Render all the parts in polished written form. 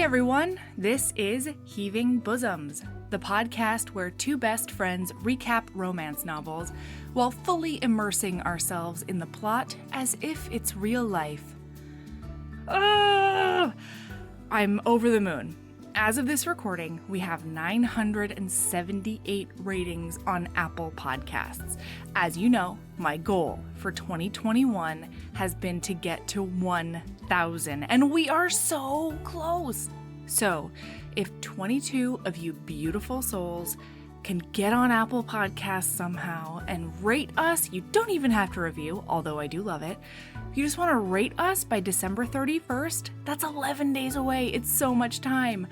everyone, this is Heaving Bosoms, the podcast where two best friends recap romance novels while fully immersing ourselves in the plot as if it's real life. I'm over the moon. As of this recording, we have 978 ratings on Apple Podcasts. As you know, my goal for 2021 has been to get to 1,000, and we are so close. So, if 22 of you beautiful souls can get on Apple Podcasts somehow and rate us, you don't even have to review, although I do love it. If you just want to rate us by December 31st, that's 11 days away. It's so much time.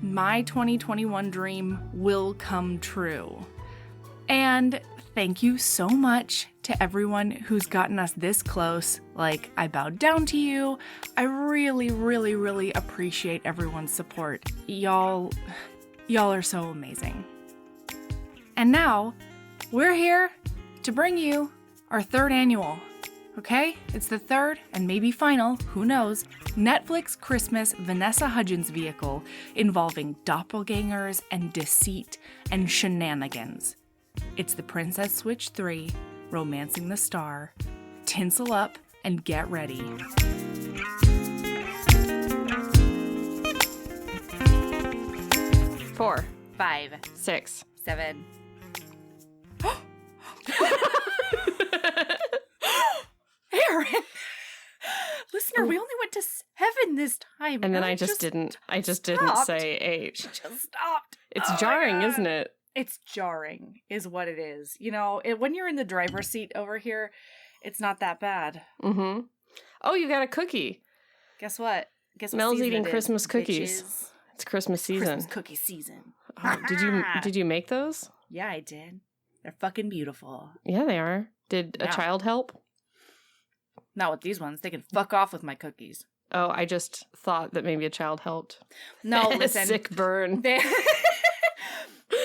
My 2021 dream will come true. And thank you so much to everyone who's gotten us this close. Like, I bowed down to you. I really appreciate everyone's support. Y'all are so amazing. And now, we're here to bring you our third annual. Okay? It's the third and maybe final, who knows, Netflix Christmas Vanessa Hudgens vehicle involving doppelgangers and deceit and shenanigans. It's the Princess Switch 3, Romancing the Star. Tinsel up and get ready. Four, 5, 6, 7. Erin! Listener, we only went to 7 this time. and then I just didn't stopped. say 8. She just stopped. It's Oh my jarring, God. isn't it? It's jarring, is what it is. You know, when you're in the driver's seat over here, it's not that bad. Mm-hmm. Oh, you got a cookie. Guess what? Guess what Mel's season eating it is, Christmas cookies. bitches? It's Christmas season. Christmas cookie season. Oh, did you make those? Yeah, I did. They're fucking beautiful. Yeah, they are. Did a Yeah. child help? Not with these ones. They can fuck off with my cookies. Oh, I just thought that maybe a child helped. No, listen. Sick burn.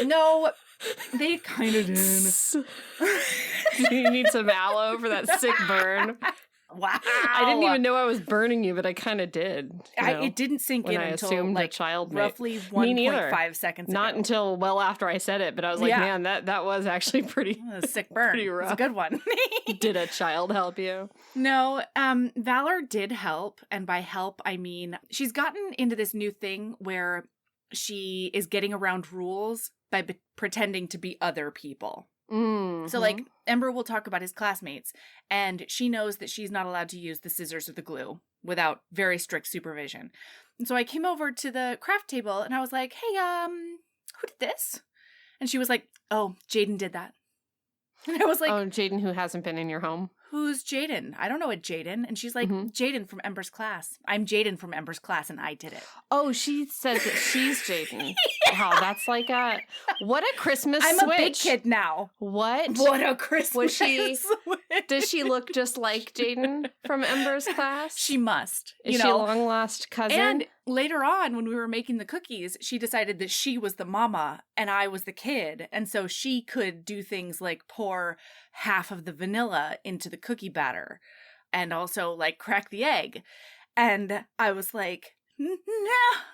No, they kind of did. You need some aloe for that sick burn. Wow. I didn't even know I was burning you, but I kind of did. It didn't sink in I until assumed like a child roughly Me neither. 1.5 seconds Not ago. until well after I said it, but I was like, Yeah. man, that was actually pretty. A sick burn. Pretty It's a rough. good one. Did a child help you? No, Valor did help, and by help I mean she's gotten into this new thing where she is getting around rules by pretending to be other people. Mm-hmm. So, like, Ember will talk about his classmates, and she knows that she's not allowed to use the scissors or the glue without very strict supervision. And so I came over to the craft table, and I was like, hey, who did this? And she was like, oh, Jaden did that. And I was like, oh, Jaden, who hasn't been in your home. who's Jaden? I don't know a Jaden. And she's like, Jaden from Ember's class. I'm Jaden from Ember's class, and I did it. Oh, she says that she's Jaden. Wow, that's like what a Christmas I'm switch. a big kid now. What? What a Christmas Was she- switch. Does she look just like Jaden from Ember's class? She must. Is she a long lost cousin? And later on, when we were making the cookies, she decided that she was the mama and I was the kid. And so she could do things like pour half of the vanilla into the cookie batter and also like crack the egg. And I was like, no,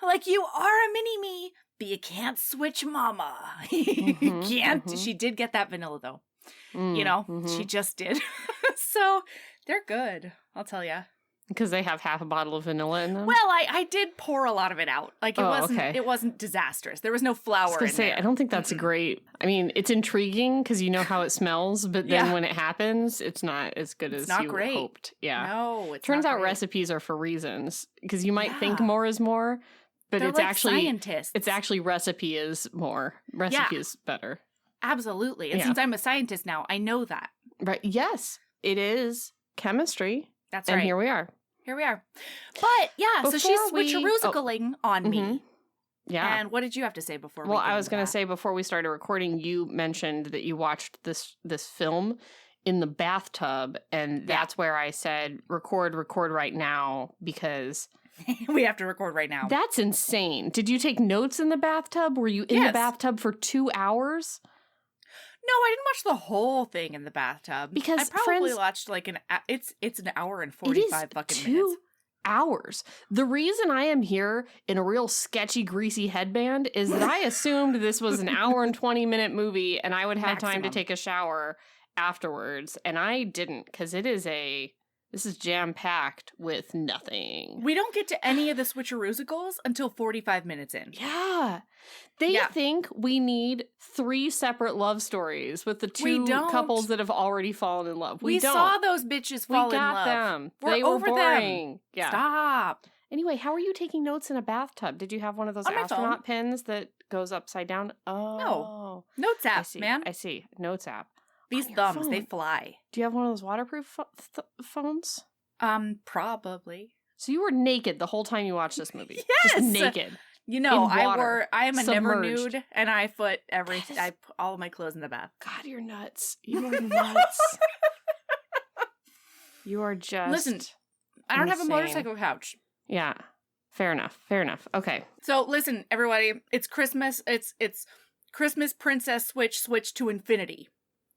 like you are a mini-me, but you can't switch mama. You can't. She did get that vanilla though. You know, she just did. So they're good, I'll tell you. Because they have half a bottle of vanilla in them? Well, I did pour a lot of it out. Like it wasn't disastrous. There was no flour in there. I don't think that's great. I mean, it's intriguing because you know how it smells, but then when it happens, it's not as good as you hoped. Yeah. No, it's Turns not out great. recipes are for reasons because you might think more is more, but They're it's like actually scientists. It's actually recipe is more. Recipe is better. Absolutely. And since I'm a scientist now, I know that. Right. Yes, it is chemistry. That's and right. Here we are. Here we are. But yeah, so she's switcheroo-ing on me. Yeah. And what did you have to say before? Well, I was going to say before we started recording, you mentioned that you watched this film in the bathtub, and that's where I said record right now because we have to record right now. That's insane. Did you take notes in the bathtub? Were you in the bathtub for 2 hours? No, I didn't watch the whole thing in the bathtub. Because I probably watched like it's an hour and 45 fucking minutes. hours. The reason I am here in a real sketchy, greasy headband is that I assumed this was an hour and 20-minute movie and I would have time to take a shower afterwards. And I didn't, because this is jam-packed with nothing. We don't get to any of the switcheroosicles until 45 minutes in. Yeah. They think we need 3 separate love stories with the 2 couples that have already fallen in love. We don't. Saw those bitches fall in love. We got them. They were boring. Them. Yeah. Stop. Anyway, how are you taking notes in a bathtub? Did you have one of those astronaut pins that goes upside down? Oh. No. Notes app, man. I see. Notes app. These thumbs, they fly. Do you have one of those waterproof phones? Probably. So you were naked the whole time you watched this movie? Yes! Just naked. You know, I am a submerged. never nude, and I put I put all of my clothes in the bath. God, you're nuts. You are nuts. You are just Listen, I don't have a insane. motorcycle couch. Yeah. Fair enough. Okay. So listen, everybody, it's Christmas. It's Christmas Princess Switch to Infinity,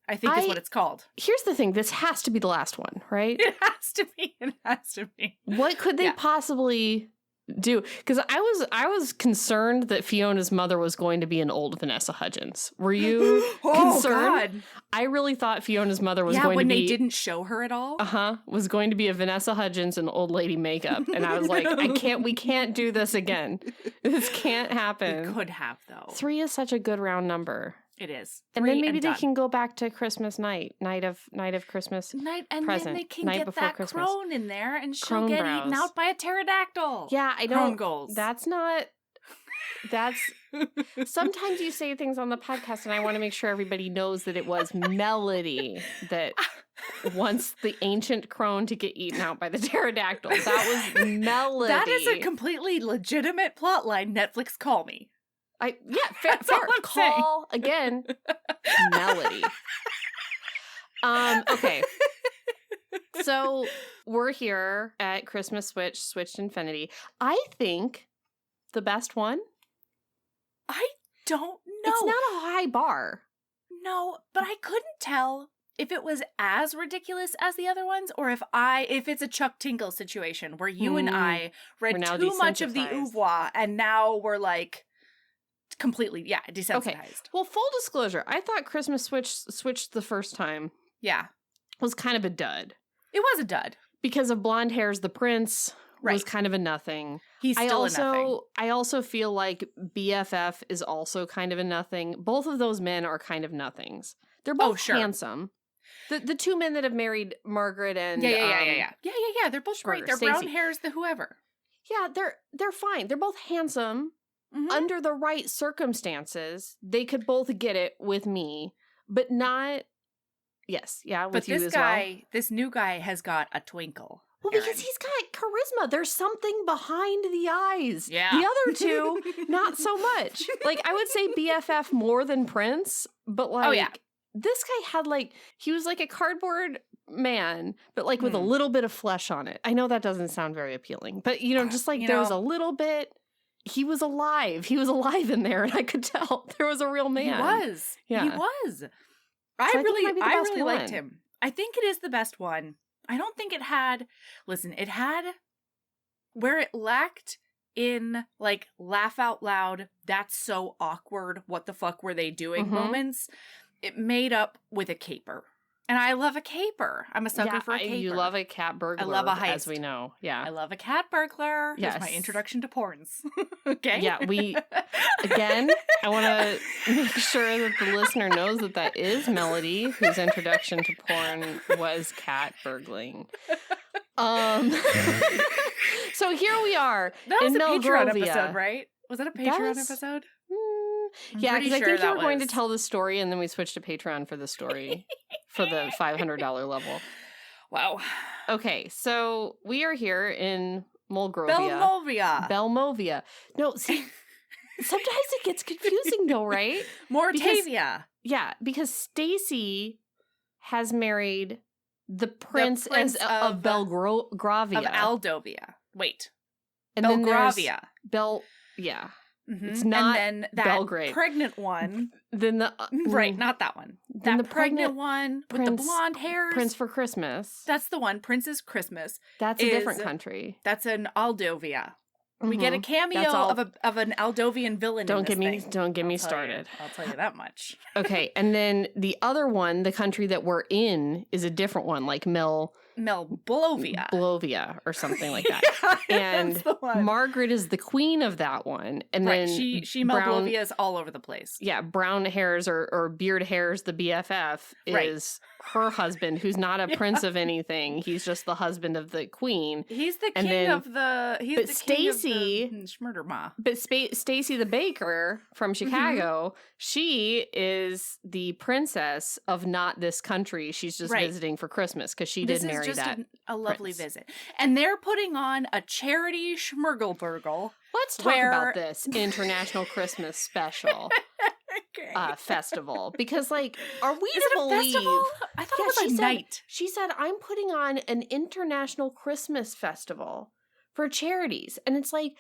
I think is what it's called. Here's the thing. This has to be the last one, right? It has to be. What could they possibly do? Because I was concerned that Fiona's mother was going to be an old Vanessa Hudgens. Were you concerned? God. I really thought Fiona's mother was going to be... when they didn't show her at all? Was going to be a Vanessa Hudgens in old lady makeup. And I was like, we can't do this again. This can't happen. We could have, though. 3 is such a good round number. It is. And then maybe they can go back to Christmas night of Christmas and present, then they can night get before that Christmas. crone in there, and she'll Crone get brows. eaten out by a pterodactyl. Yeah, I Crone don't. goals. That's. Sometimes you say things on the podcast, and I want to make sure everybody knows that it was Melody that wants the ancient crone to get eaten out by the pterodactyl. That was Melody. That is a completely legitimate plotline. Netflix, call me. Fair. Call again, Melody. Okay. So we're here at Christmas Switched Infinity. I think the best one. I don't know. It's not a high bar. No, but I couldn't tell if it was as ridiculous as the other ones, or if it's a Chuck Tingle situation where you and I read too much of the ouvroir, and now we're like. Completely, desensitized. Okay. Well, full disclosure, I thought Christmas Switched the first time. Yeah. Was kind of a dud. It was a dud. Because of Blonde Hairs the Prince was kind of a nothing. He's still a nothing. I also feel like BFF is also kind of a nothing. Both of those men are kind of nothings. They're both handsome. The 2 men that have married Margaret and Yeah. They're both great. They're Stacey. brown hairs, the whoever. Yeah, they're fine. They're both handsome. Mm-hmm. Under the right circumstances, they could both get it with me, but not. Yes, with you as well. This new guy has got a twinkle. Well, Erin. because he's got charisma. There's something behind the eyes. Yeah. The other 2, not so much. Like, I would say BFF more than Prince, but this guy had he was like a cardboard man, but with a little bit of flesh on it. I know that doesn't sound very appealing, but just there was a little bit. He was alive. He was alive in there, and I could tell there was a real man. He was. Yeah. He was. I really liked him. I think it is the best one. I don't think it had... Listen, it had... Where it lacked in, laugh out loud, that's so awkward, what the fuck were they doing moments, it made up with a caper. And I love a caper. I'm a sucker for a caper. You love a cat burglar, I love a heist. as we know. Yeah. I love a cat burglar. Yes. That's my introduction to porns. Okay? Yeah, again, I want to make sure that the listener knows that is Melody, whose introduction to porn was cat burgling. So here we are. That was in a Melgrovia. Patreon episode, right? Was that a Patreon episode? Yeah, because I think you were going to tell the story, and then we switched to Patreon for the story for the $500 level. Wow. Okay, so we are here in Belmovia. No, see, sometimes it gets confusing though, right? Mortavia. Because Stacey has married the prince of Belgravia. Of Aldovia. Wait. And Belgravia. Yeah. Mm-hmm. It's not and then that Belgrade. Pregnant one. Then the right, not that one. Then that the pregnant one with the blonde hairs. Prince for Christmas. That's the one. Prince's Christmas. That's a different country. That's an Aldovia. We get a cameo of an Aldovian villain. Don't get me started. I'll tell you that much. Okay, and then the other one, the country that we're in, is a different one, like Melblovia or something like that. And that's the one. Margaret is the queen of that one. And then she Melblovia is all over the place. Yeah, brown hairs or beard hairs, the BFF is her husband, who's not a prince of anything. He's just the husband of the queen. He's the king of the. He's the Stacey, king of the Schmurderma. But Stacey the baker from Chicago, she is the princess of not this country. She's just visiting for Christmas because she did marry that. A lovely visit, and they're putting on a charity schmurgelburgle. Let's talk about this International Christmas special. Festival, because are we to believe? Festival? I thought it was a night. She said, "I'm putting on an international Christmas festival for charities," and it's like,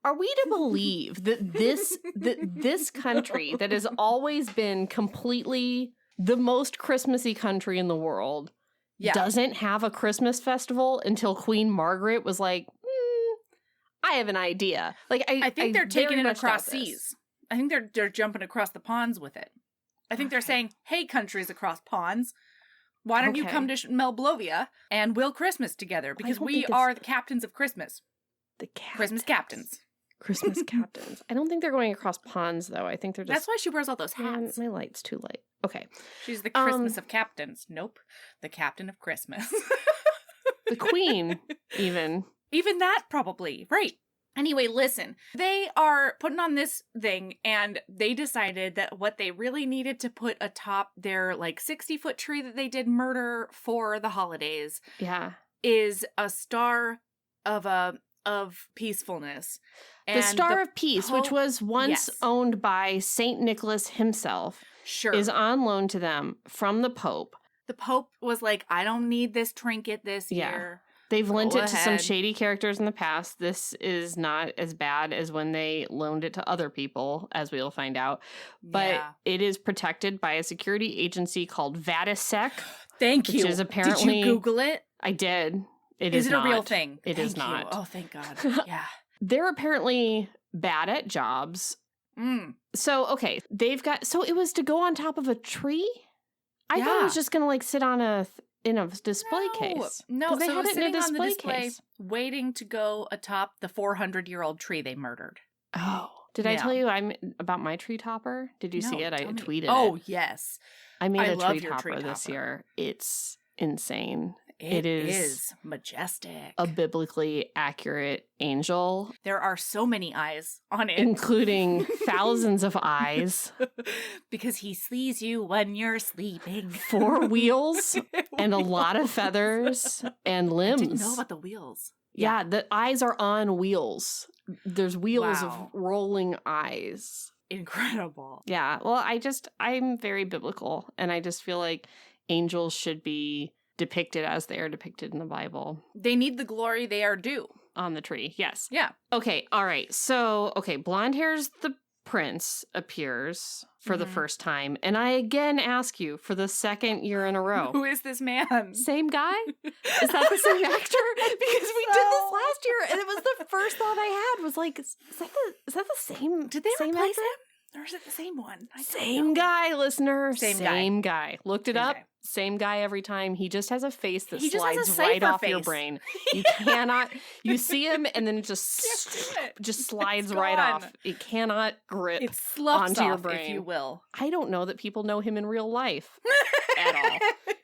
are we to believe that this country that has always been completely the most Christmassy country in the world doesn't have a Christmas festival until Queen Margaret was like, I have an idea. I think they're taking it across seas. I think they're jumping across the ponds with it. I think they're saying, hey, countries across ponds, why don't you come to Melblovia and we'll Christmas together? Because we are the captains of Christmas. Christmas captains. Christmas captains. I don't think they're going across ponds, though. I think they're just... That's why she wears all those hats. My light's too light. Okay. She's the Christmas of captains. Nope. The captain of Christmas. The queen, even. Even that, probably. Right. Anyway, listen, they are putting on this thing, and they decided that what they really needed to put atop their 60-foot tree that they did murder for the holidays is a star of peacefulness. And the Star of Peace, which was once owned by Saint Nicholas himself, is on loan to them from the Pope. The Pope was like, I don't need this trinket this year. They've lent it to some shady characters in the past. This is not as bad as when they loaned it to other people, as we'll find out. But it is protected by a security agency called VATISEC. Thank you. Which is apparently... Did you Google it? I did. Is it a real thing? It is not. Oh, thank God. Yeah. They're apparently bad at jobs. So, they've got... So it was to go on top of a tree? I thought it was just going to sit on in a display case. No, they so had it was in a sitting on the display display case. waiting to go atop the 400-year-old tree they murdered. Oh. Did I tell you I'm about my tree topper? Did you see it? I tweeted it. Oh, yes. I made a tree topper this year. It's insane. It is majestic. A biblically accurate angel. There are so many eyes on it. Including thousands of eyes. Because he sees you when you're sleeping. 4 wheels and a lot of feathers and limbs. I didn't know about the wheels. Yeah, the eyes are on wheels. There's wheels of rolling eyes. Incredible. Yeah, well, I'm very biblical, and I just feel like angels should be depicted as they are depicted in the Bible. They need the glory they are due. On the tree, yes. Yeah. Okay, all right. So, blonde Hairs the prince appears for the first time, and I again ask you for the second year in a row. Who is this man? Same guy? Is that the same actor? Because we did this last year, and it was the first thought I had was like, is that the same? Did they same replace actor? him? Or is it the same one? Same guy, listener. Same guy. Looked it up. Same guy every time. He just has a face that slides right off your brain. You cannot. You see him, and then it just slides right off. It cannot grip onto your brain, if you will. I don't know that people know him in real life at all.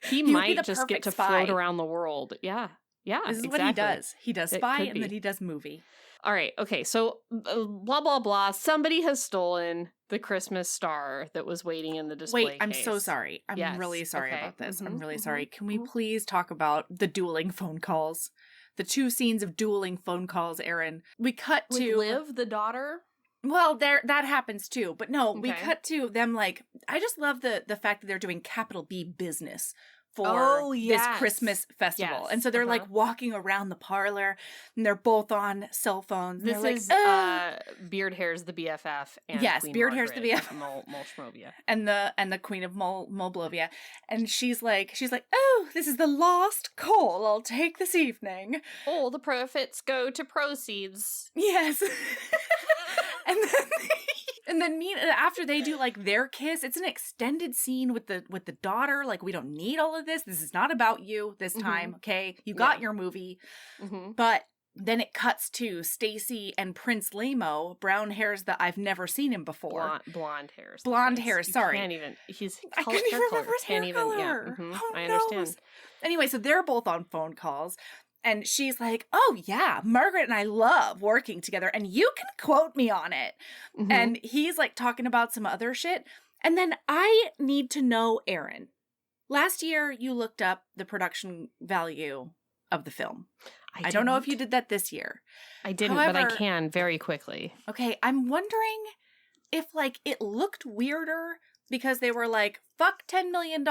He might just get to float around the world. Yeah. This is what he does. He does spy, and then he does movie. All right. Okay. So, blah, blah, blah. Somebody has stolen the Christmas star that was waiting in the display case. Wait, I'm so sorry. I'm really sorry about this. I'm really sorry. Can we please talk about the dueling phone calls? The 2 scenes of dueling phone calls, Erin. We cut to... With Liv, the daughter? Well, that happens too. But no, we cut to them I just love the fact that they're doing capital B business for this Christmas festival. Yes. And so they're like walking around the parlor and they're both on cell phones. This like, is Beard Hairs the BFF and Queen Beard Margaret Hairs the BFF. Molshmovia. And the Queen of Moldavia. And she's like, oh, this is the last call I'll take this evening. All the profits go to proceeds. Yes. And then after they do like their kiss, it's an extended scene with the daughter. Like, we don't need all of this. This is not about you this time, okay? You got your movie. Mm-hmm. But then it cuts to Stacey and Prince Lamo, brown hairs that I've never seen him before. Blonde hairs. Blonde hairs, sorry. I couldn't even remember his hair color. Yeah, oh, I understand. Anyway, so they're both on phone calls. And she's like, oh, yeah, Margaret and I love working together, and you can quote me on it. Mm-hmm. And he's, like, talking about some other shit. And then I need to know, Erin, last year you looked up the production value of the film. I don't know if you did that this year. I didn't, but I can very quickly. Okay, I'm wondering if, like, it looked weirder because they were like, fuck $10 million,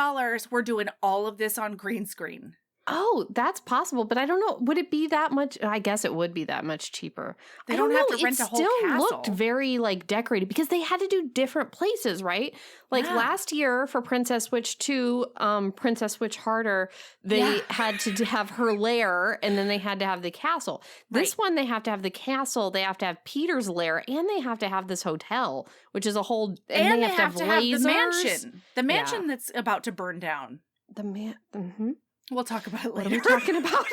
we're doing all of this on green screen. Oh, that's possible, but I don't know. Would it be that much? I guess it would be that much cheaper. They don't have to rent a whole castle. It still looked very, like, decorated because they had to do different places, right? Like, last year for Princess Switch 2, Princess Switch Harder, they had to have her lair, and then they had to have the castle. This one, they have to have the castle, they have to have Peter's lair, and they have to have this hotel, which is a whole... And they have to have lasers. The mansion. The mansion that's about to burn down. We'll talk about it later. What are we talking about?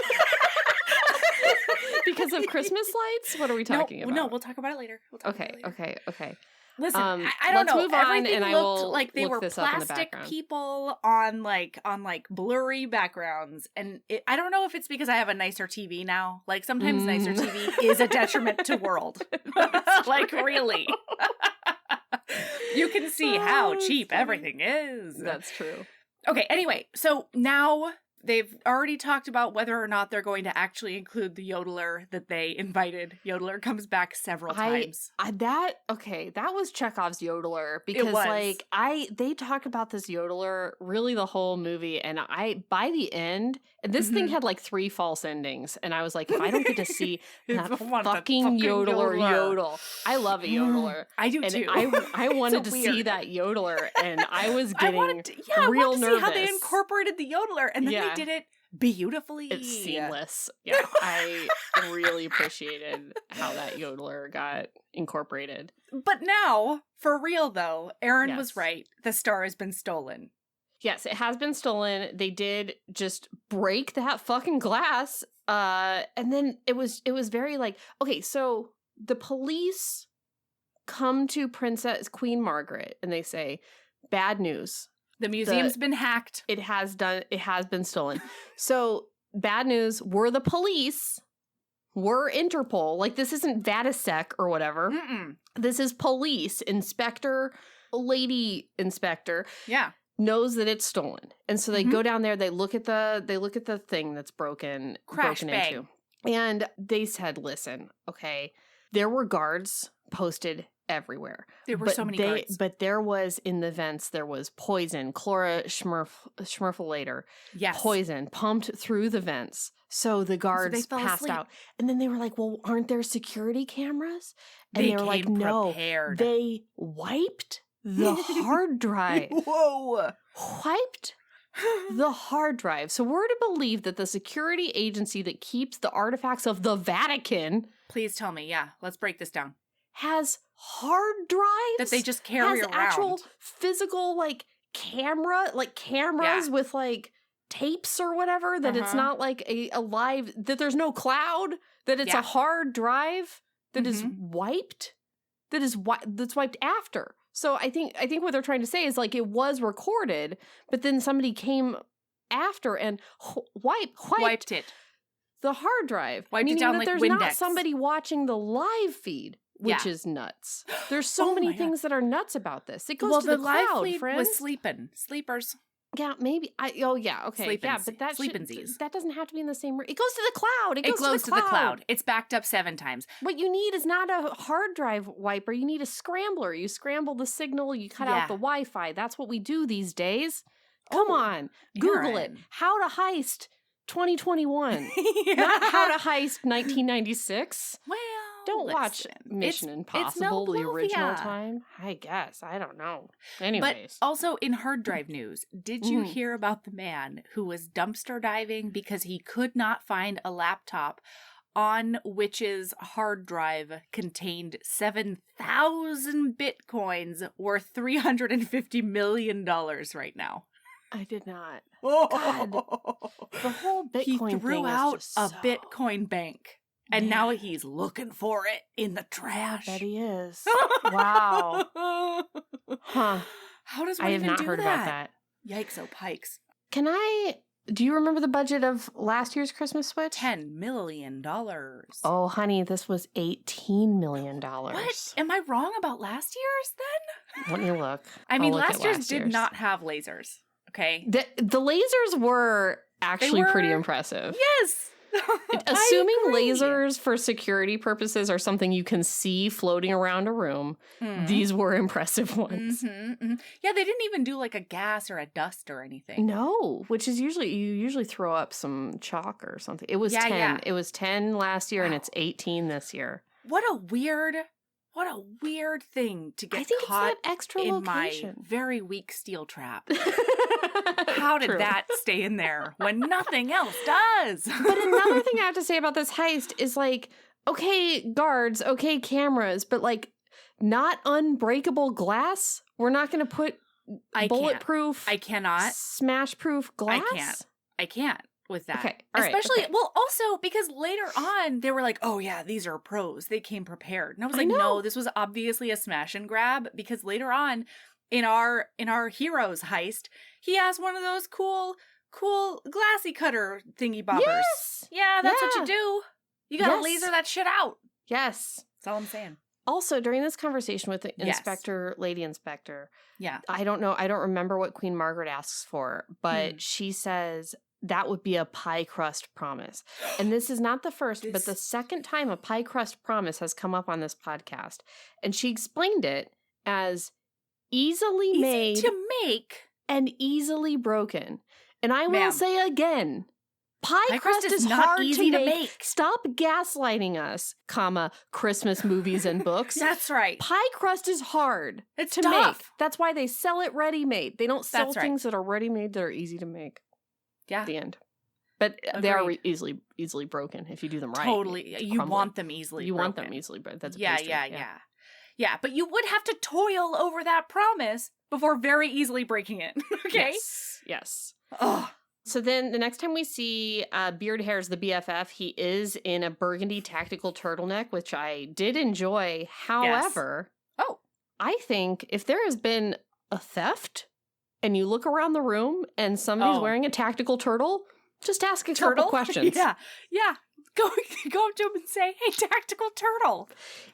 Because of Christmas lights? What are we talking about? No, we'll talk about it later. Okay. Listen, I don't know. Move on, everything and I looked will like they look were this up in the plastic background. people on blurry backgrounds, and I don't know if it's because I have a nicer TV now. Like, sometimes nicer TV is a detriment to world. Like, really. You can see how cheap everything is. That's true. Okay, anyway, so now they've already talked about whether or not they're going to actually include the yodeler that they invited. Yodeler comes back several times. That was Chekhov's yodeler, because like they talk about this yodeler really the whole movie, and by the end, and this thing had like 3 false endings, and I was like, if I don't get to see that fucking yodeler yodel, I love a yodeler. I do and too. I wanted to see that yodeler, and I was getting real nervous. See how they incorporated the yodeler, and then they did it beautifully. It's seamless. Yeah, I really appreciated how that yodeler got incorporated. But now, for real though, Erin was right. The star has been stolen. Yes, it has been stolen. They did just break that fucking glass. And then it was very like, okay, so the police come to Queen Margaret and they say, bad news. The museum's been hacked. It has been stolen. So, bad news, we're the police. We're Interpol. Like, this isn't Vatisec or whatever. Mm-mm. This is police. Lady inspector. Yeah. Knows that it's stolen. And so they go down there, they look at the thing that's broken into. And they said, listen, okay, there were guards posted everywhere. There were so many guards. But there was, in the vents, there was poison, chloromurphylator, poison pumped through the vents. So the guards passed out. And then they were like, well, aren't there security cameras? And they were like, no. Prepared. They wiped the hard drive. Whoa. Wiped the hard drive. So we're to believe that the security agency that keeps the artifacts of the Vatican... Please tell me. Yeah, let's break this down. Has hard drives that they just carry around. Actual physical cameras with like tapes or whatever, that it's not like a live, that there's no cloud, that it's a hard drive that is wiped, that's wiped after. So I think what they're trying to say is like it was recorded, but then somebody came after and wiped it. The hard drive. Wiped it down like there's Windex. Not somebody watching the live feed. Which is nuts. There's so many things that are nuts about this. It goes to the cloud, live feed friend. was sleepers. Yeah, maybe. Okay. But that doesn't have to be in the same room. It goes to the cloud. It goes to the cloud. It's backed up 7 times. What you need is not a hard drive wiper. You need a scrambler. You scramble the signal. You cut out the Wi-Fi. That's what we do these days. Come on. Google it. Erin. How to heist 2021. Not how to heist 1996. Well, don't watch Mission Impossible, the original time. I guess. I don't know. Anyways. But also in hard drive news, did you hear about the man who was dumpster diving because he could not find a laptop on which's hard drive contained 7,000 bitcoins worth $350 million right now? I did not. Oh. God. The whole Bitcoin he thing threw is out just a so... Bitcoin bank. And now he's looking for it in the trash. I bet he is. Wow. Huh. How does one I have even not do heard about that. Yikes, oh pikes. Do you remember the budget of last year's Christmas Switch? $10 million. Oh, honey, this was $18 million. What? Am I wrong about last year's then? Let me look. I mean, last year's did not have lasers. Okay. The lasers were actually pretty impressive. Yes. Assuming lasers for security purposes are something you can see floating around a room, these were impressive ones. Yeah, they didn't even do like a gas or a dust or anything. No, which is you usually throw up some chalk or something. It was 10. Yeah. It was 10 last year and it's 18 this year. What a weird thing to get caught extra in location. My very weak steel trap. How did that stay in there when nothing else does? But another thing I have to say about this heist is like, okay, guards, okay, cameras, but like not unbreakable glass. We're not going to put bulletproof. I cannot. Smash-proof glass. I can't with that. Okay. All right. Especially, well, also because later on they were like, oh yeah, these are pros. They came prepared. And I was like, no, this was obviously a smash and grab because later on in our hero's heist, he has one of those cool glassy cutter thingy bobbers. Yes. Yeah, that's what you do. You gotta laser that shit out. Yes. That's all I'm saying. Also, during this conversation with the inspector, lady inspector, yeah, I don't remember what Queen Margaret asks for, but she says that would be a pie crust promise. And this is not the first, but the second time a pie crust promise has come up on this podcast. And she explained it as easy made to make and easily broken. And I will say again, pie crust is not hard easy to make. Stop gaslighting us, Christmas movies and books. That's right. Pie crust is hard to make. That's why they sell it ready-made. They don't sell things that are ready-made that are easy to make. Yeah. At the end. But they are easily broken if you do them right. Totally. You want them easily broken. You want them easily broken. That's Yeah, but you would have to toil over that promise before very easily breaking it. Okay? Yes. Ugh. So then the next time we see Beard Hairs the BFF, he is in a burgundy tactical turtleneck, which I did enjoy. However, I think if there has been a theft and you look around the room and somebody's wearing a tactical turtle, just ask a couple questions. Yeah. Go up to him and say, hey, tactical turtle.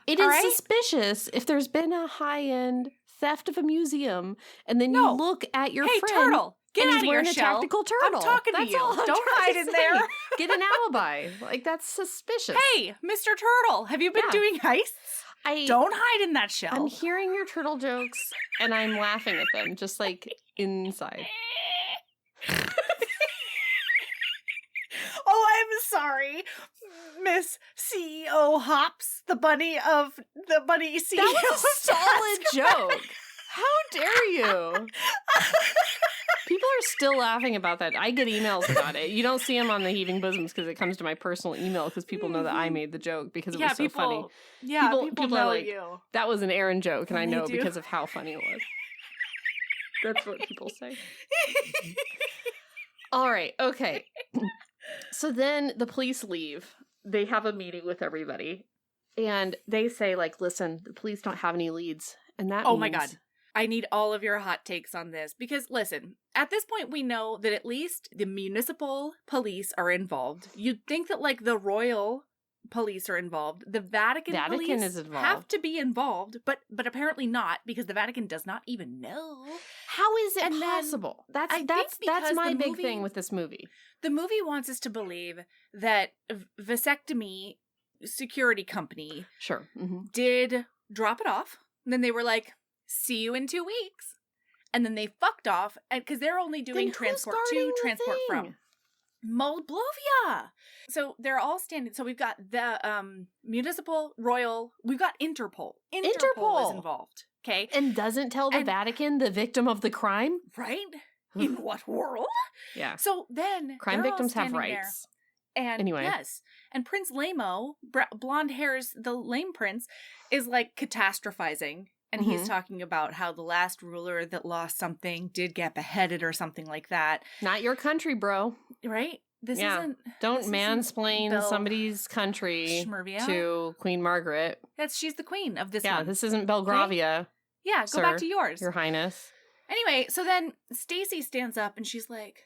It is suspicious if there's been a high-end theft of a museum and then you look at your friend. Hey, turtle, get out of your shell. A tactical turtle. I'm talking to you. Don't hide in there. Get an alibi. Like, that's suspicious. Hey, Mr. Turtle, have you been doing heists? Don't hide in that shell. I'm hearing your turtle jokes and I'm laughing at them, just like inside. Oh, I'm sorry, Miss CEO Hops, the bunny CEO. That was a solid joke. How dare you? People are still laughing about that. I get emails about it. You don't see them on the Heaving Bosoms because it comes to my personal email because people know that I made the joke because it was so funny. Yeah, people know are like, you. That was an Erin joke, and I know because of how funny it was. That's what people say. All right, okay. So then the police leave. They have a meeting with everybody. And they say, like, listen, the police don't have any leads. And that means... my God. I need all of your hot takes on this. Because, listen, at this point we know that at least the municipal police are involved. You'd think that, like, the royal police are involved. The Vatican police is involved. have to be involved, but apparently not, because the Vatican does not even know. How is it possible? That's my big thing with this movie. The movie wants us to believe that vasectomy security company did drop it off. And then they were like, see you in 2 weeks. And then they fucked off because they're only doing transport to, transport from. Moldblovia. So they're all standing. So we've got the municipal, royal. We've got Interpol. Interpol is involved. Okay. And doesn't tell the Vatican the victim of the crime? Right? In what world? Yeah. So then crime victims have rights. And anyway. Yes. And Prince Lamo, blonde hairs, the lame prince, is like catastrophizing. And he's talking about how the last ruler that lost something did get beheaded or something like that. Not your country, bro. Right? This isn't... Don't mansplain somebody's country to Queen Margaret. She's the queen of this one. Yeah, this isn't Belgravia. Okay? Yeah, go back to yours. Your Highness. Anyway, so then Stacey stands up and she's like,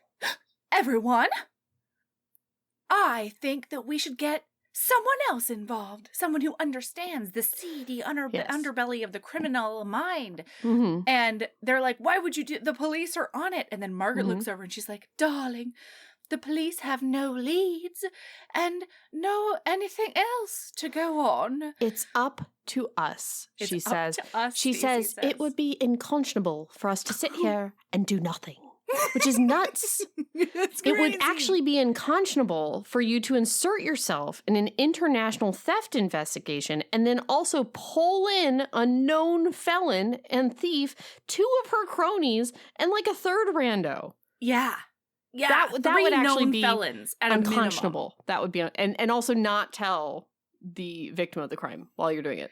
everyone, I think that we should get someone else involved. Someone who understands the seedy underbelly of the criminal mind. Mm-hmm. And they're like, why would you do... The police are on it. And then Margaret looks over and she's like, darling, the police have no leads and no anything else to go on. It's up to us, she says. She says, it would be unconscionable for us to sit here and do nothing. Which is nuts. It would actually be unconscionable for you to insert yourself in an international theft investigation and then also pull in a known felon and thief, 2 of her cronies, and like a third rando. Yeah. Yeah. That would actually be felons at unconscionable. That would be, and also not tell the victim of the crime while you're doing it.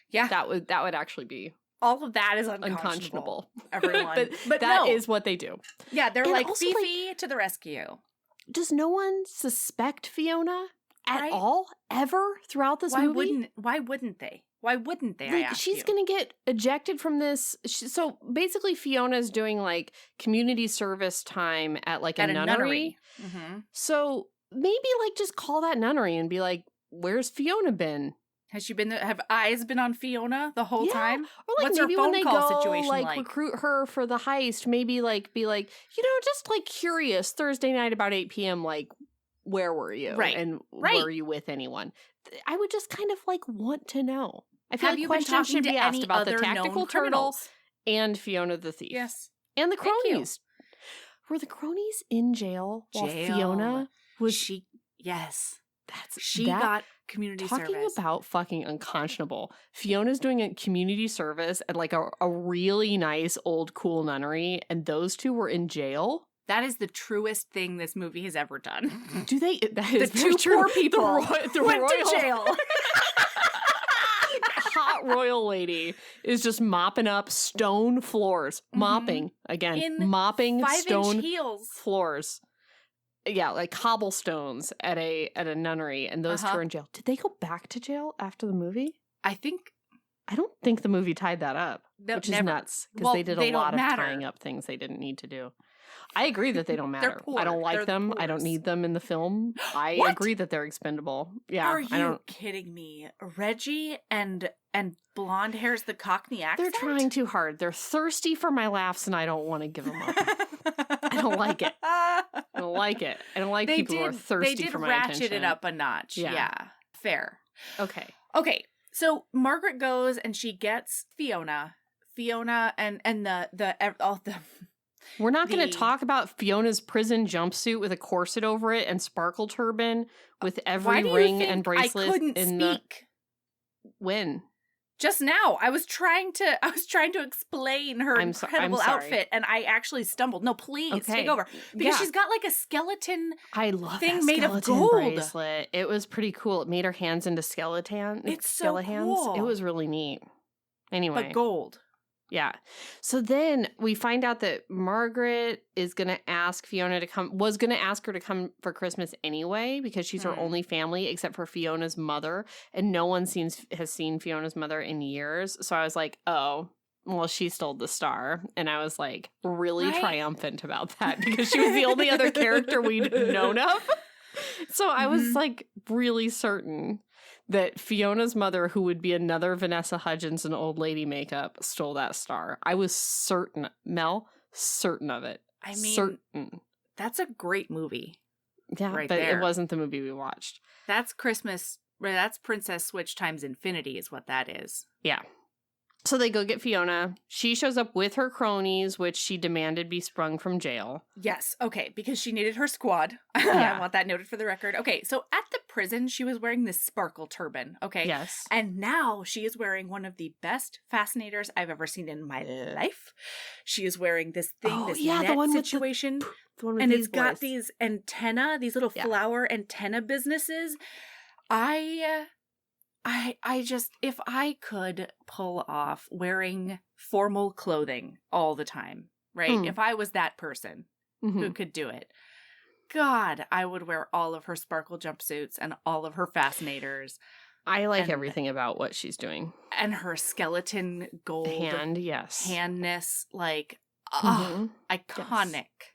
Yeah. That would actually be. All of that is unconscionable. Everyone. but that is what they do. Yeah, they're like, Fifi to the rescue. Does no one suspect Fiona at all, ever, throughout this movie? Why wouldn't they? Why wouldn't they, I ask she's going to get ejected from this. So basically Fiona's doing like community service time at like a nunnery. Mm-hmm. So maybe like just call that nunnery and be like, where's Fiona been? Has she been? Have eyes been on Fiona the whole time? Or like what's maybe her phone when they call go situation like recruit her for the heist, maybe like be like, just like curious Thursday night about 8 p.m. like where were you? Right. And were you with anyone? I would just kind of like want to know. I feel like questions should be asked about the tactical turtle and Fiona the thief. Yes. And the cronies. Were the cronies in jail while Fiona was she? Yes. She got community service. Talking about fucking unconscionable. Fiona's doing a community service at like a really nice old cool nunnery, and those 2 were in jail. That is the truest thing this movie has ever done. Do they? That is the 2 poor people went to jail. Hot royal lady is just mopping up stone floors. Mopping again. Mopping 5-inch stone heels. floors. Yeah, like cobblestones at a nunnery, and those 2 are in jail. Did they go back to jail after the movie? I don't think the movie tied that up, which is nuts because they did a lot of tying up things they didn't need to do. I agree that they don't matter. Poor. I don't like them. I don't need them in the film. I agree that they're expendable. Yeah, are you kidding me? Reggie and blonde hairs the Cockney accent? They're trying too hard. They're thirsty for my laughs, and I don't want to give them up. I don't like it. I don't like it. I don't like people who are thirsty for my attention. They did ratchet it up a notch. Yeah. Fair. Okay. So Margaret goes and she gets Fiona and all the... We're not going to talk about Fiona's prison jumpsuit with a corset over it and sparkle turban with every ring and bracelet. I couldn't speak. When? Just now, I was trying to explain her incredible outfit, and I actually stumbled. No, please take over because she's got like a skeleton. I love thing that made of gold bracelet. It was pretty cool. It made her hands into skeleton. It's so cool. It was really neat. Anyway, but gold. Yeah. So then we find out that Margaret is going to ask Fiona to come, was going to ask her to come for Christmas anyway, because she's her only family except for Fiona's mother. And no one has seen Fiona's mother in years. So I was like, oh, well, she stole the star. And I was like really triumphant about that because she was the only other character we'd known of. So I was like really certain that Fiona's mother, who would be another Vanessa Hudgens in old lady makeup, stole that star. I was certain, Mel, certain of it. I mean, certain. That's a great movie. Yeah, but it wasn't the movie we watched. That's Christmas. That's Princess Switch times infinity is what that is. Yeah. So they go get Fiona. She shows up with her cronies, which she demanded be sprung from jail. Yes. Okay. Because she needed her squad. Yeah. I want that noted for the record. Okay. So at the prison, she was wearing this sparkle turban. Okay. Yes. And now she is wearing one of the best fascinators I've ever seen in my life. She is wearing this thing, this net the one situation. The one with and these it's got boys. these antenna, these little flower antenna businesses. I just, if I could pull off wearing formal clothing all the time, right? If I was that person who could do it, God, I would wear all of her sparkle jumpsuits and all of her fascinators. I like everything about what she's doing. And her skeleton gold handness, like, iconic. Yes.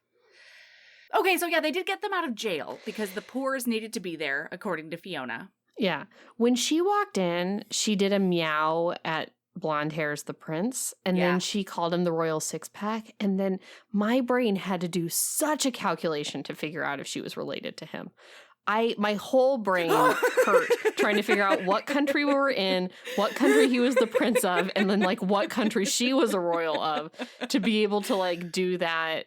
Okay, so yeah, they did get them out of jail because the Poors needed to be there, according to Fiona. Yeah. When she walked in, she did a meow at blonde Hairs the prince, and then she called him the royal six-pack, and then my brain had to do such a calculation to figure out if she was related to him. My whole brain hurt trying to figure out what country we were in, what country he was the prince of, and then like what country she was a royal of to be able to like do that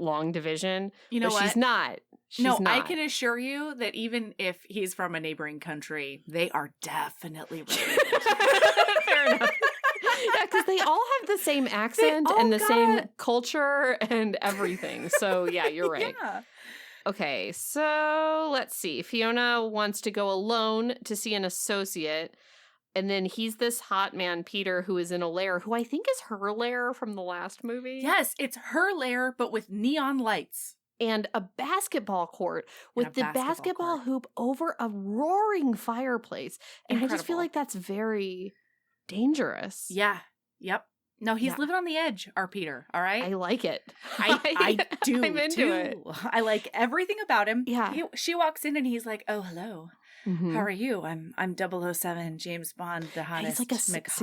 long division. You know what? She's not. I can assure you that even if he's from a neighboring country, they are definitely related. Fair enough. Yeah, because they all have the same accent and the same culture and everything. So yeah, you're right. Yeah. Okay, so let's see. Fiona wants to go alone to see an associate. And then he's this hot man, Peter, who is in a lair, who I think is her lair from the last movie. Yes, it's her lair, but with neon lights. And a basketball court with the basketball hoop over a roaring fireplace. And incredible. I just feel like that's very dangerous. Yeah. Yep. No, he's living on the edge, our Peter, all right? I like it. I do, I'm into it. I like everything about him. Yeah. She walks in and he's like, oh, hello. Mm-hmm. How are you? I'm 007, James Bond, the hottest. He's like a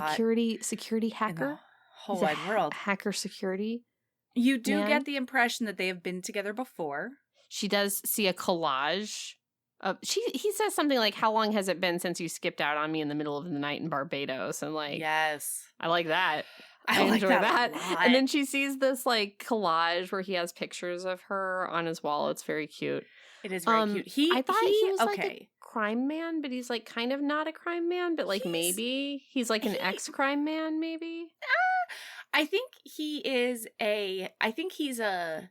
security hacker. In the whole wide world. Hacker security. You do get the impression that they have been together before. She does see a collage. He says something like, how long has it been since you skipped out on me in the middle of the night in Barbados? And like, yes, I like that. I enjoy that. And then she sees this like collage where he has pictures of her on his wall. It's very cute. It is very cute. I thought he was like a crime man, but he's like kind of not a crime man, but like maybe he's like an ex-crime man, maybe. I think he's a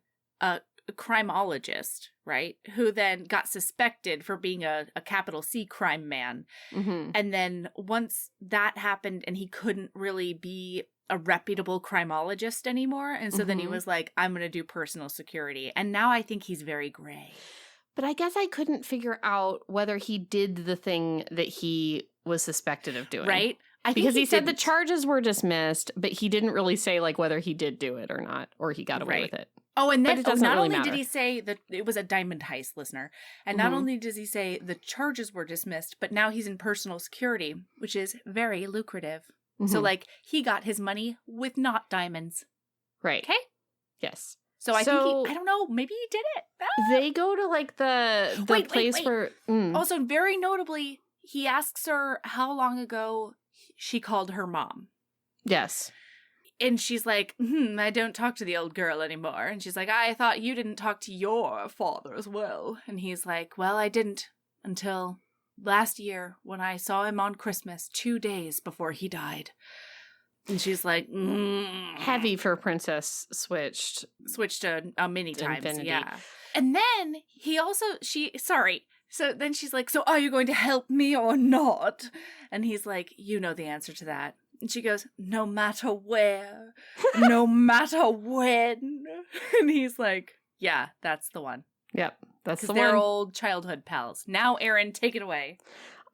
crimeologist, right? Who then got suspected for being a capital C crime man. Mm-hmm. And then once that happened and he couldn't really be a reputable crimeologist anymore. And so then he was like, I'm going to do personal security. And now I think he's very gray. But I guess I couldn't figure out whether he did the thing that he was suspected of doing. Right? Because he said the charges were dismissed, but he didn't really say like whether he did do it or not, or he got away with it. Oh, and then not only did he say that it was a diamond heist, listener, and not only does he say the charges were dismissed, but now he's in personal security, which is very lucrative. So like he got his money with not diamonds. Right. Okay? Yes. So I think I don't know, maybe he did it. They go to like the place where Also, very notably, he asks her how long ago she called her mom. Yes. And she's like, I don't talk to the old girl anymore. And she's like, I thought you didn't talk to your father as well. And he's like, well, I didn't until last year when I saw him on Christmas 2 days before he died. And she's like, heavy for Princess Switched to many times. Infinity. Yeah. And then so then she's like, so are you going to help me or not? And he's like, you know the answer to that. And she goes, no matter where, no matter when. And he's like, yeah, that's the one. Yep, that's the one. They're old childhood pals. Now, Erin, take it away.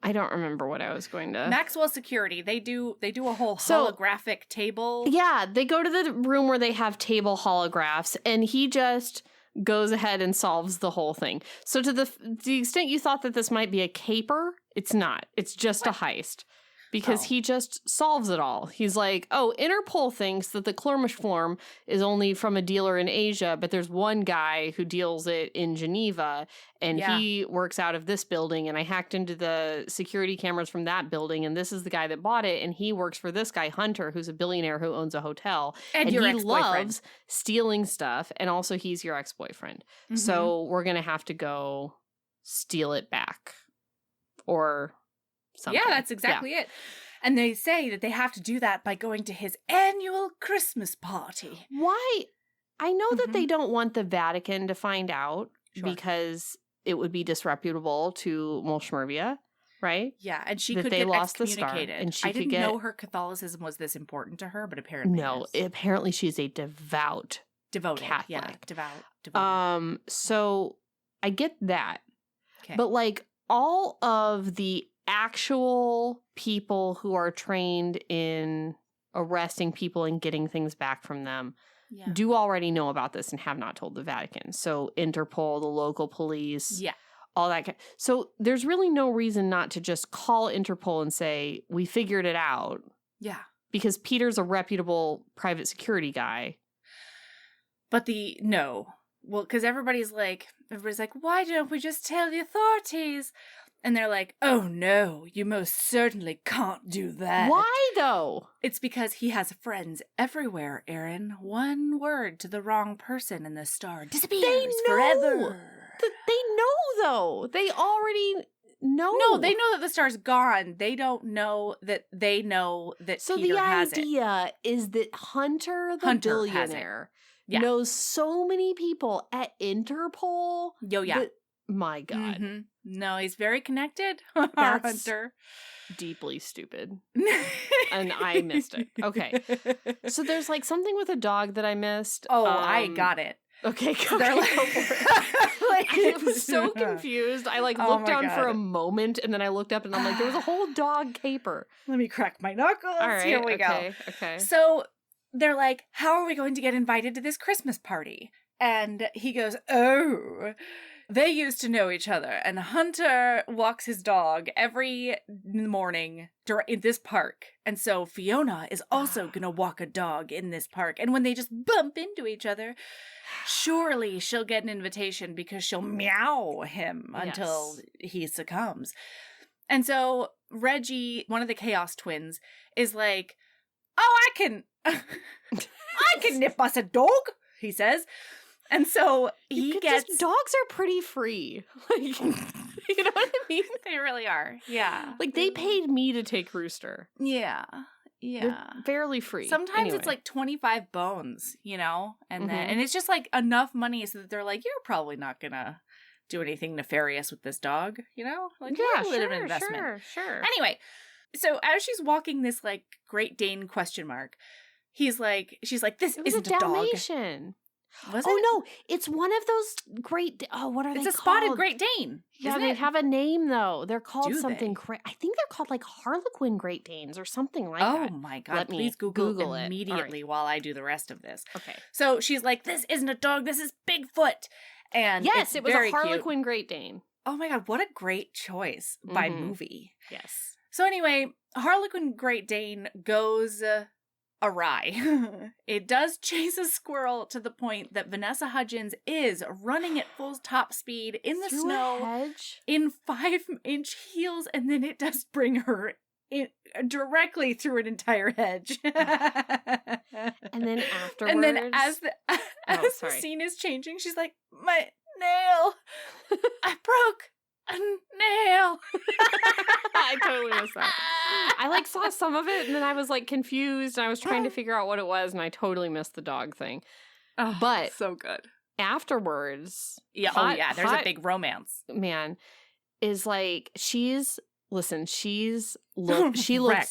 I don't remember what I was going to. Maxwell Security. They do a whole holographic table. Yeah, they go to the room where they have table holographs, and he just goes ahead and solves the whole thing. So to the extent you thought that this might be a caper, it's not. It's just a heist. because he just solves it all. He's like, oh, Interpol thinks that the chloroform is only from a dealer in Asia, but there's one guy who deals it in Geneva, and he works out of this building, and I hacked into the security cameras from that building, and this is the guy that bought it, and he works for this guy, Hunter, who's a billionaire who owns a hotel. And he ex-boyfriend. Loves stealing stuff, and also he's your ex-boyfriend. Mm-hmm. So we're going to have to go steal it back. Or something. Yeah, that's exactly it. And they say that they have to do that by going to his annual Christmas party. Why? I know that they don't want the Vatican to find out because it would be disreputable to Molshmervia, right? Yeah, and she that could they get lost excommunicated. The star, and she I could didn't know her Catholicism was this important to her, but apparently apparently she's a devoted Catholic. Yeah, devout. So I get that. Okay. But like all of the actual people who are trained in arresting people and getting things back from them do already know about this and have not told the Vatican. So Interpol, the local police, all that. So there's really no reason not to just call Interpol and say, we figured it out. Yeah. Because Peter's a reputable private security guy. But well, because everybody's like, why don't we just tell the authorities? And they're like, oh no, you most certainly can't do that. Why though? It's because he has friends everywhere, Erin. One word to the wrong person and the star disappears forever. They know though. They already know. No, they know that the star's gone. They don't know that so Peter has it. So the idea is that Hunter billionaire knows so many people at Interpol. My God. Mm-hmm. No, he's very connected. That's Hunter. Deeply stupid. And I missed it. Okay. So there's like something with a dog that I missed. Oh, I got it. Okay, go for it. I was so confused. I looked down for a moment and then I looked up and I'm like, there was a whole dog caper. Let me crack my knuckles. All right, here we go. Okay. So they're like, how are we going to get invited to this Christmas party? And he goes, oh, they used to know each other. And Hunter walks his dog every morning in this park. And so Fiona is also going to walk a dog in this park. And when they just bump into each other, surely she'll get an invitation because she'll meow him until he succumbs. And so Reggie, one of the Chaos twins, is like, oh, I can nip us a dog, he says. And so dogs are pretty free. Like, you know what I mean? They really are. Yeah. Like, they paid me to take Rooster. Yeah. They're fairly free. Sometimes it's like 25 bones, and then it's just like enough money so that they're like, you're probably not gonna do anything nefarious with this dog, Like, a little bit of an investment. Sure. Anyway, so as she's walking this like Great Dane ? She's like, this isn't a Dalmatian. Was it? Oh no, it's one of those what are they called? It's a spotted Great Dane. Yeah, they have a name though. They're called something I think they're called like Harlequin Great Danes or something like that. Oh my God, please Google it immediately while I do the rest of this. Okay. So she's like, this isn't a dog, this is Bigfoot. And yes, it was a Harlequin cute. Great Dane. Oh my God, what a great choice by movie. Yes. So anyway, Harlequin Great Dane goes awry. It does chase a squirrel to the point that Vanessa Hudgens is running at full top speed in the snow in 5-inch heels, and then it does bring her directly through an entire hedge. And then afterwards, and then as the scene is changing, she's like, my nail, I broke a nail. I totally missed that. I saw some of it and then I was confused and I was trying to figure out what it was and I totally missed the dog thing. Oh, but so good. Afterwards, there's a big romance. Man, is she looks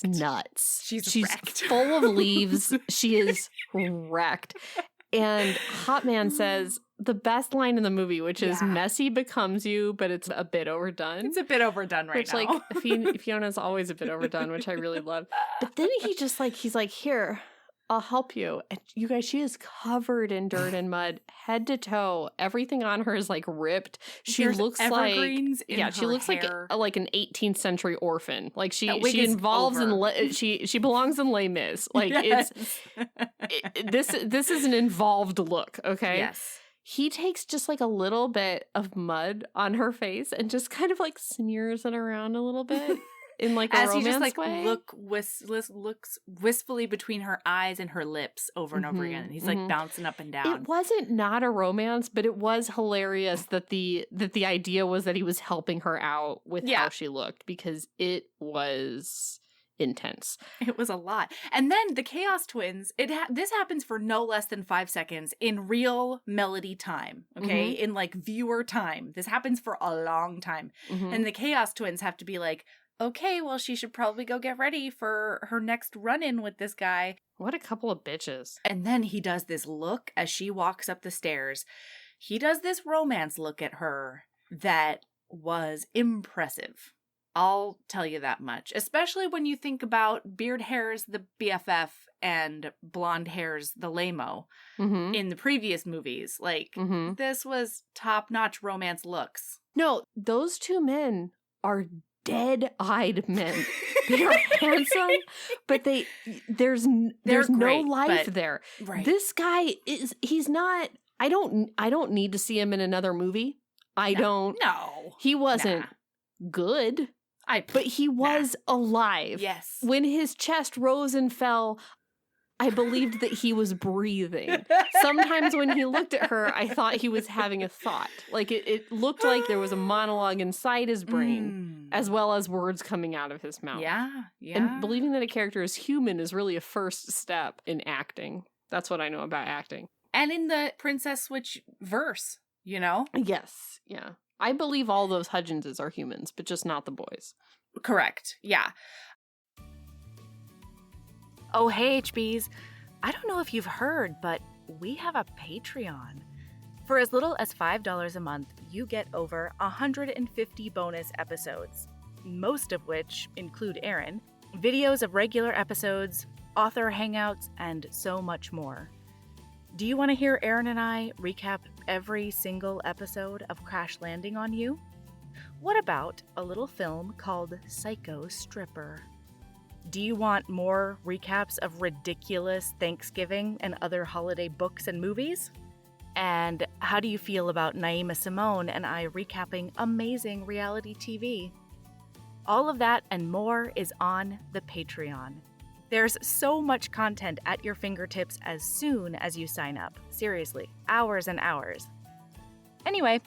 nuts. She's wrecked. Full of leaves. She is wrecked. And Hot Man says the best line in the movie, which is messy becomes you, but it's a bit overdone. It's a bit overdone right now. Fiona's always a bit overdone, which I really love. But then he just he's like, here, I'll help you. And you guys, she is covered in dirt and mud, head to toe. Everything on her is like ripped. There's looks evergreens like, in she her looks hair. like an 18th century orphan. Like she is involves over. she belongs in Les Mis. Like Yes. this is an involved look. Okay. Yes. He takes just like a little bit of mud on her face and just kind of like smears it around a little bit. In like a As romance he just like way. looks wistfully between her eyes and her lips over and over again. And he's like bouncing up and down. It wasn't not a romance, but it was hilarious that the idea was that he was helping her out with how she looked, because it was intense. It was a lot. And then the Chaos Twins, this happens for no less than 5 seconds in real melody time, okay? In like viewer time. This happens for a long time. And the Chaos Twins have to be like, okay, well, she should probably go get ready for her next run-in with this guy. What a couple of bitches. And then he does this look as she walks up the stairs. He does this romance look at her that was impressive. I'll tell you that much. Especially when you think about beard hairs the BFF and blonde hairs the lame-o in the previous movies. Like, this was top-notch romance looks. No, those two men are dead-eyed men. They are handsome, but there's great, no life there. Right. This guy he's not. I don't need to see him in another movie. No. He wasn't good. But he was alive. Yes. When his chest rose and fell, I believed that he was breathing. Sometimes when he looked at her, I thought he was having a thought. Like it looked like there was a monologue inside his brain, as well as words coming out of his mouth. Yeah. And believing that a character is human is really a first step in acting. That's what I know about acting. And in the Princess Switch verse, you know? Yes. Yeah. I believe all those Hudgenses are humans, but just not the boys. Correct. Yeah. Oh, hey, HBs. I don't know if you've heard, but we have a Patreon. For as little as $5 a month, you get over 150 bonus episodes, most of which include Erin, videos of regular episodes, author hangouts, and so much more. Do you want to hear Erin and I recap every single episode of Crash Landing on You? What about a little film called Psycho Stripper? Do you want more recaps of ridiculous Thanksgiving and other holiday books and movies? And how do you feel about Naima Simone and I recapping amazing reality TV? All of that and more is on the Patreon. There's so much content at your fingertips as soon as you sign up. Seriously, hours and hours. Anyway,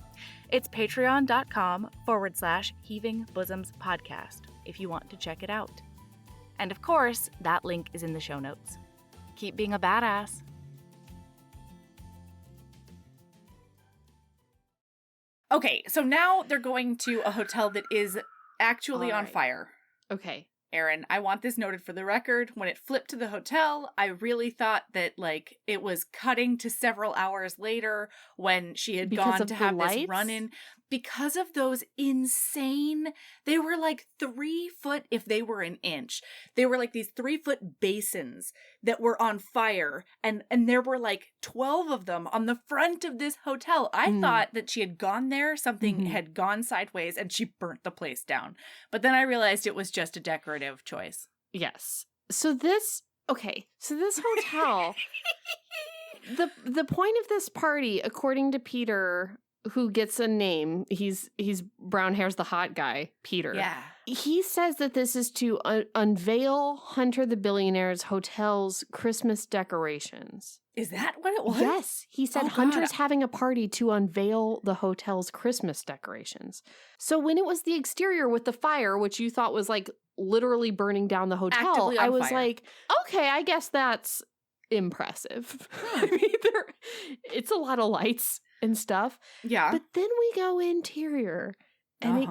it's patreon.com/Heaving Bosoms Podcast if you want to check it out. And of course, that link is in the show notes. Keep being a badass. Okay, so now they're going to a hotel that is actually on fire. Okay. Erin, I want this noted for the record. When it flipped to the hotel, I really thought that, like, it was cutting to several hours later when she had gone to have this run-in. Because of those insane, they were like 3 foot if they were an inch. They were like these 3-foot basins that were on fire. And there were like 12 of them on the front of this hotel. I thought that she had gone there, something had gone sideways, and she burnt the place down. But then I realized it was just a decorative choice. Yes. So this hotel, the point of this party, according to Peter, who gets a name, he's brown hair's the hot guy, Peter. Yeah. He says that this is to unveil Hunter the Billionaire's hotel's Christmas decorations. Is that what it was? Yes. He said Hunter's having a party to unveil the hotel's Christmas decorations. So when it was the exterior with the fire, which you thought was like literally burning down the hotel, I was like, okay, I guess that's impressive. I mean, it's a lot of lights and stuff. Yeah. But then we go interior and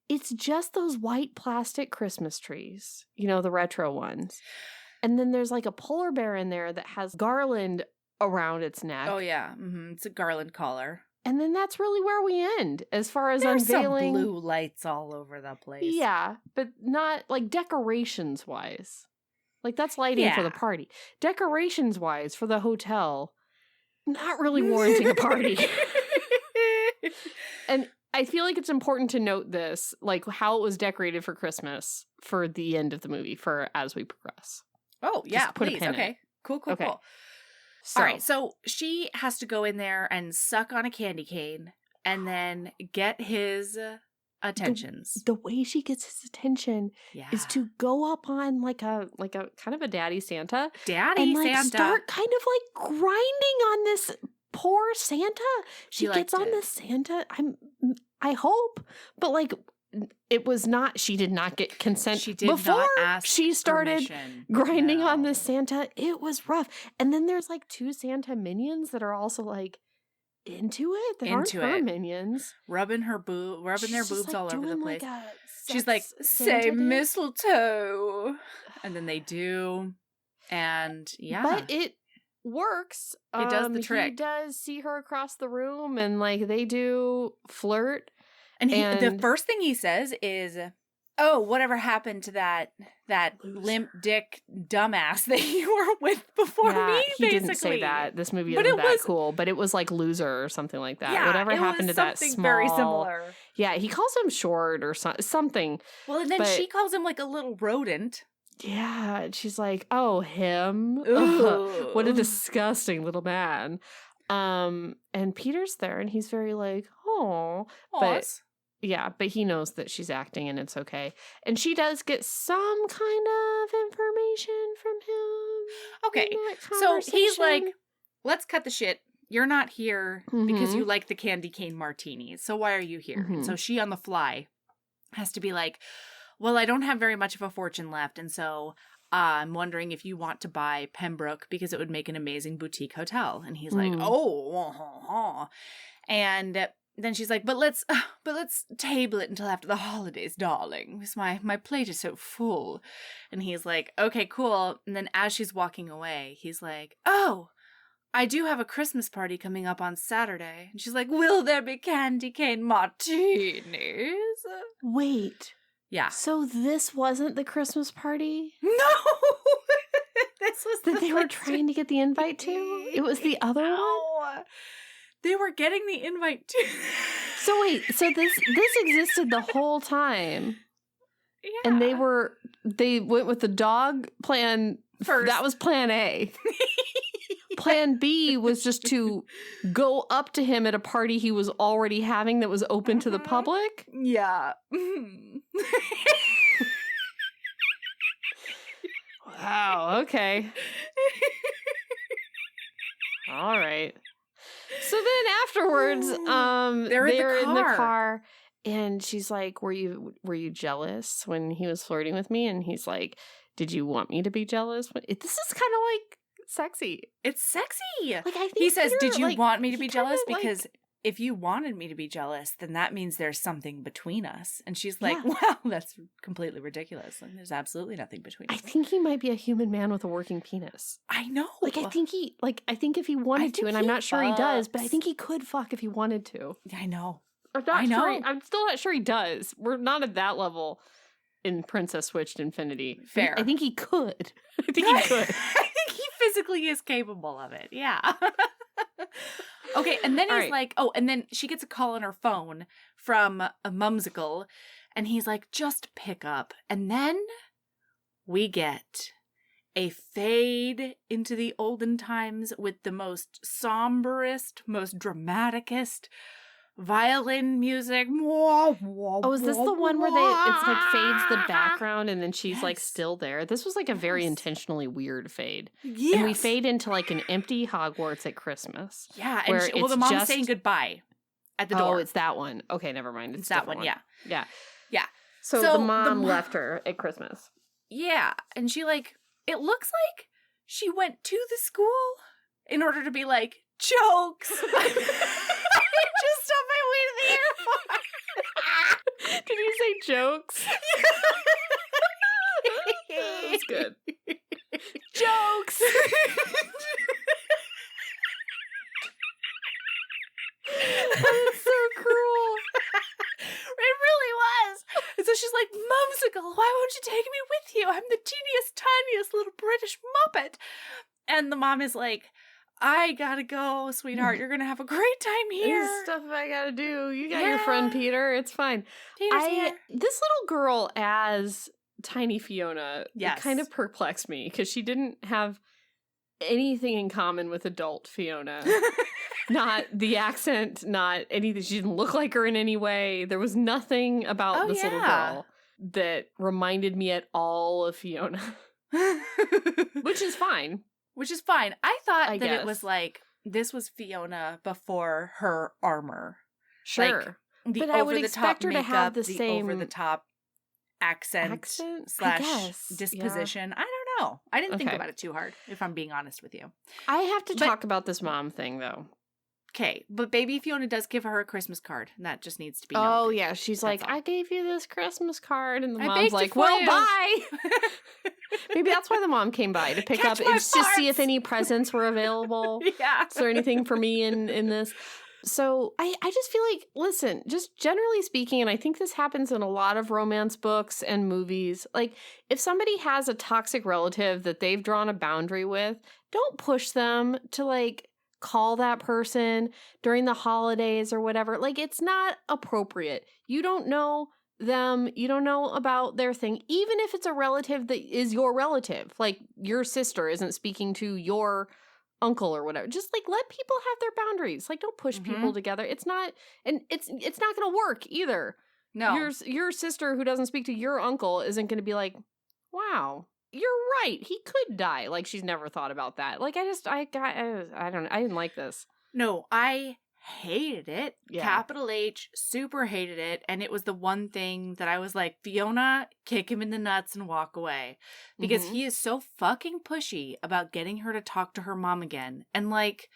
it's just those white plastic Christmas trees, you know, the retro ones. And then there's like a polar bear in there that has garland around its neck. Oh, yeah. It's a garland collar. And then that's really where we end as far as There's unveiling. Some blue lights all over the place. Yeah, but not like decorations wise. Like, that's lighting for the party. Decorations-wise, for the hotel, not really warranting a party. And I feel like it's important to note this, like, how it was decorated for Christmas for the end of the movie, for as we progress. Oh, yeah, please. Okay. Cool. So, all right, so she has to go in there and suck on a candy cane and then get his attentions. The way she gets his attention is to go up on like a kind of a daddy Santa. Daddy Santa. Start kind of like grinding on this poor Santa. She gets on this Santa. I hope, but like it was not. She did not get consent. She did before not ask she started permission. grinding on this Santa. It was rough. And then there's like 2 Santa minions that are also like into it. That aren't her minions. Rubbing their boobs all over the place. Like she's like, say mistletoe. And then they do. And But it works. It does the trick. He does see her across the room and like they do flirt. And the first thing he says is, oh, whatever happened to that limp dick dumbass that you were with before me, he didn't say that. This movie isn't that cool, but it was like loser or something like that. Yeah, whatever happened to that small... very similar. Yeah, he calls him short or something. Well, and then she calls him like a little rodent. Yeah, and she's like, oh, him? What a disgusting little man. And Peter's there and he's very like, oh. But he knows that she's acting and it's okay. And she does get some kind of information from him. Okay. So he's like, let's cut the shit. You're not here because you like the candy cane martinis. So why are you here? And so she on the fly has to be like, well, I don't have very much of a fortune left. And so I'm wondering if you want to buy Pembroke because it would make an amazing boutique hotel. And he's like, oh. And then she's like, but let's table it until after the holidays, darling, because my plate is so full. And he's like, okay, cool. And then as she's walking away, he's like, oh, I do have a Christmas party coming up on Saturday. And she's like, will there be candy cane martinis? Wait. Yeah. So this wasn't the Christmas party? No! This was that they were trying to get the invite to? It was the other one? They were getting the invite to. So wait, so this existed the whole time. Yeah. And they went with the dog plan first. That was plan A. Plan B was just to go up to him at a party he was already having that was open to the public. Yeah. Wow, okay. All right. So then afterwards, they're in the car and she's like, were you jealous when he was flirting with me? And he's like, did you want me to be jealous? This is kind of like sexy. It's sexy. Like, I think he says, did you want me to be jealous? Like, because if you wanted me to be jealous, then that means there's something between us. And she's like, well, that's completely ridiculous. And there's absolutely nothing between us. I think he might be a human man with a working penis. I know. Like, I think if he wanted to, and I'm not sure he does, but I think he could fuck if he wanted to. I know. I'm still not sure he does. We're not at that level in Princess Switched Infinity. Fair. I think he could. I think he could. I think he physically is capable of it. Yeah. Okay, and then he's like, oh, and then she gets a call on her phone from a mumsicle, and he's like, just pick up. And then we get a fade into the olden times with the most somberest, most dramaticest violin music. Oh, is this the one where it's like fades the background and then she's like still there? This was like a very intentionally weird fade. Yes. And we fade into like an empty Hogwarts at Christmas. Yeah, and the mom's saying goodbye at the door. Oh, it's that one. Okay, never mind. It's that one, yeah. Yeah. Yeah. So the mom left her at Christmas. Yeah, and she it looks like she went to the school in order to be like, jokes! Just on my way to the airport. Did you say jokes? That's good. Jokes! That's so cruel. It really was. And so she's like, Mumsicle, why won't you take me with you? I'm the teeniest, tiniest little British Muppet. And the mom is like, I gotta go, sweetheart. You're gonna have a great time here. There's stuff I gotta do. You got your friend Peter. It's fine. Peter's here. This little girl as tiny Fiona kind of perplexed me because she didn't have anything in common with adult Fiona. Not the accent, not anything. She didn't look like her in any way. There was nothing about this little girl that reminded me at all of Fiona. Which is fine. I thought that it was like, this was Fiona before her armor. Sure. Like, but I would expect her to have the same over-the-top accent / disposition. Yeah. I don't know. I didn't think about it too hard, if I'm being honest with you. I have to talk about this mom thing, though. Okay, but baby Fiona does give her a Christmas card, and that just needs to be known. Oh, yeah. She's like, I gave you this Christmas card, and the mom's like, well, bye! Maybe that's why the mom came by, to pick up, just to see if any presents were available. Yeah. Is there anything for me in this? So I just feel like, listen, just generally speaking, and I think this happens in a lot of romance books and movies, like, if somebody has a toxic relative that they've drawn a boundary with, don't push them to, like, call that person during the holidays or whatever. Like, it's not appropriate. You don't know them. You don't know about their thing. Even if it's a relative that is your relative, like your sister isn't speaking to your uncle or whatever. Just like let people have their boundaries. Like don't push people together. It's not, and it's not going to work either. No, your sister who doesn't speak to your uncle isn't going to be like, wow, you're right. He could die. Like she's never thought about that. Like I didn't like this. No, I hated it. Yeah. Capital H, super hated it. And it was the one thing that I was like, Fiona, kick him in the nuts and walk away. Because he is so fucking pushy about getting her to talk to her mom again. And like,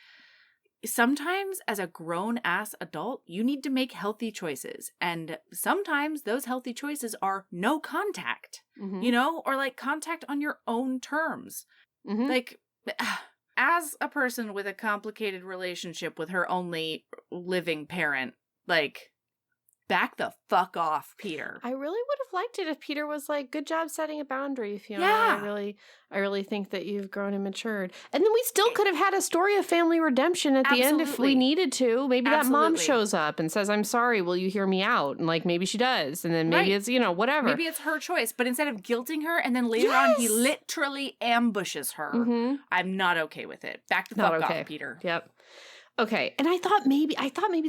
sometimes as a grown-ass adult, you need to make healthy choices. And sometimes those healthy choices are no contact, you know? Or like contact on your own terms. Like... As a person with a complicated relationship with her only living parent, like, back the fuck off, Peter. I really would have liked it if Peter was like, good job setting a boundary, Fiona. Yeah. I really think that you've grown and matured. And then we still could have had a story of family redemption at the end if we needed to. Maybe that mom shows up and says, I'm sorry, will you hear me out? And like, maybe she does. And then maybe it's, whatever. Maybe it's her choice. But instead of guilting her and then later on he literally ambushes her, I'm not okay with it. Back the fuck off, Peter. Yep. Okay, and I thought maybe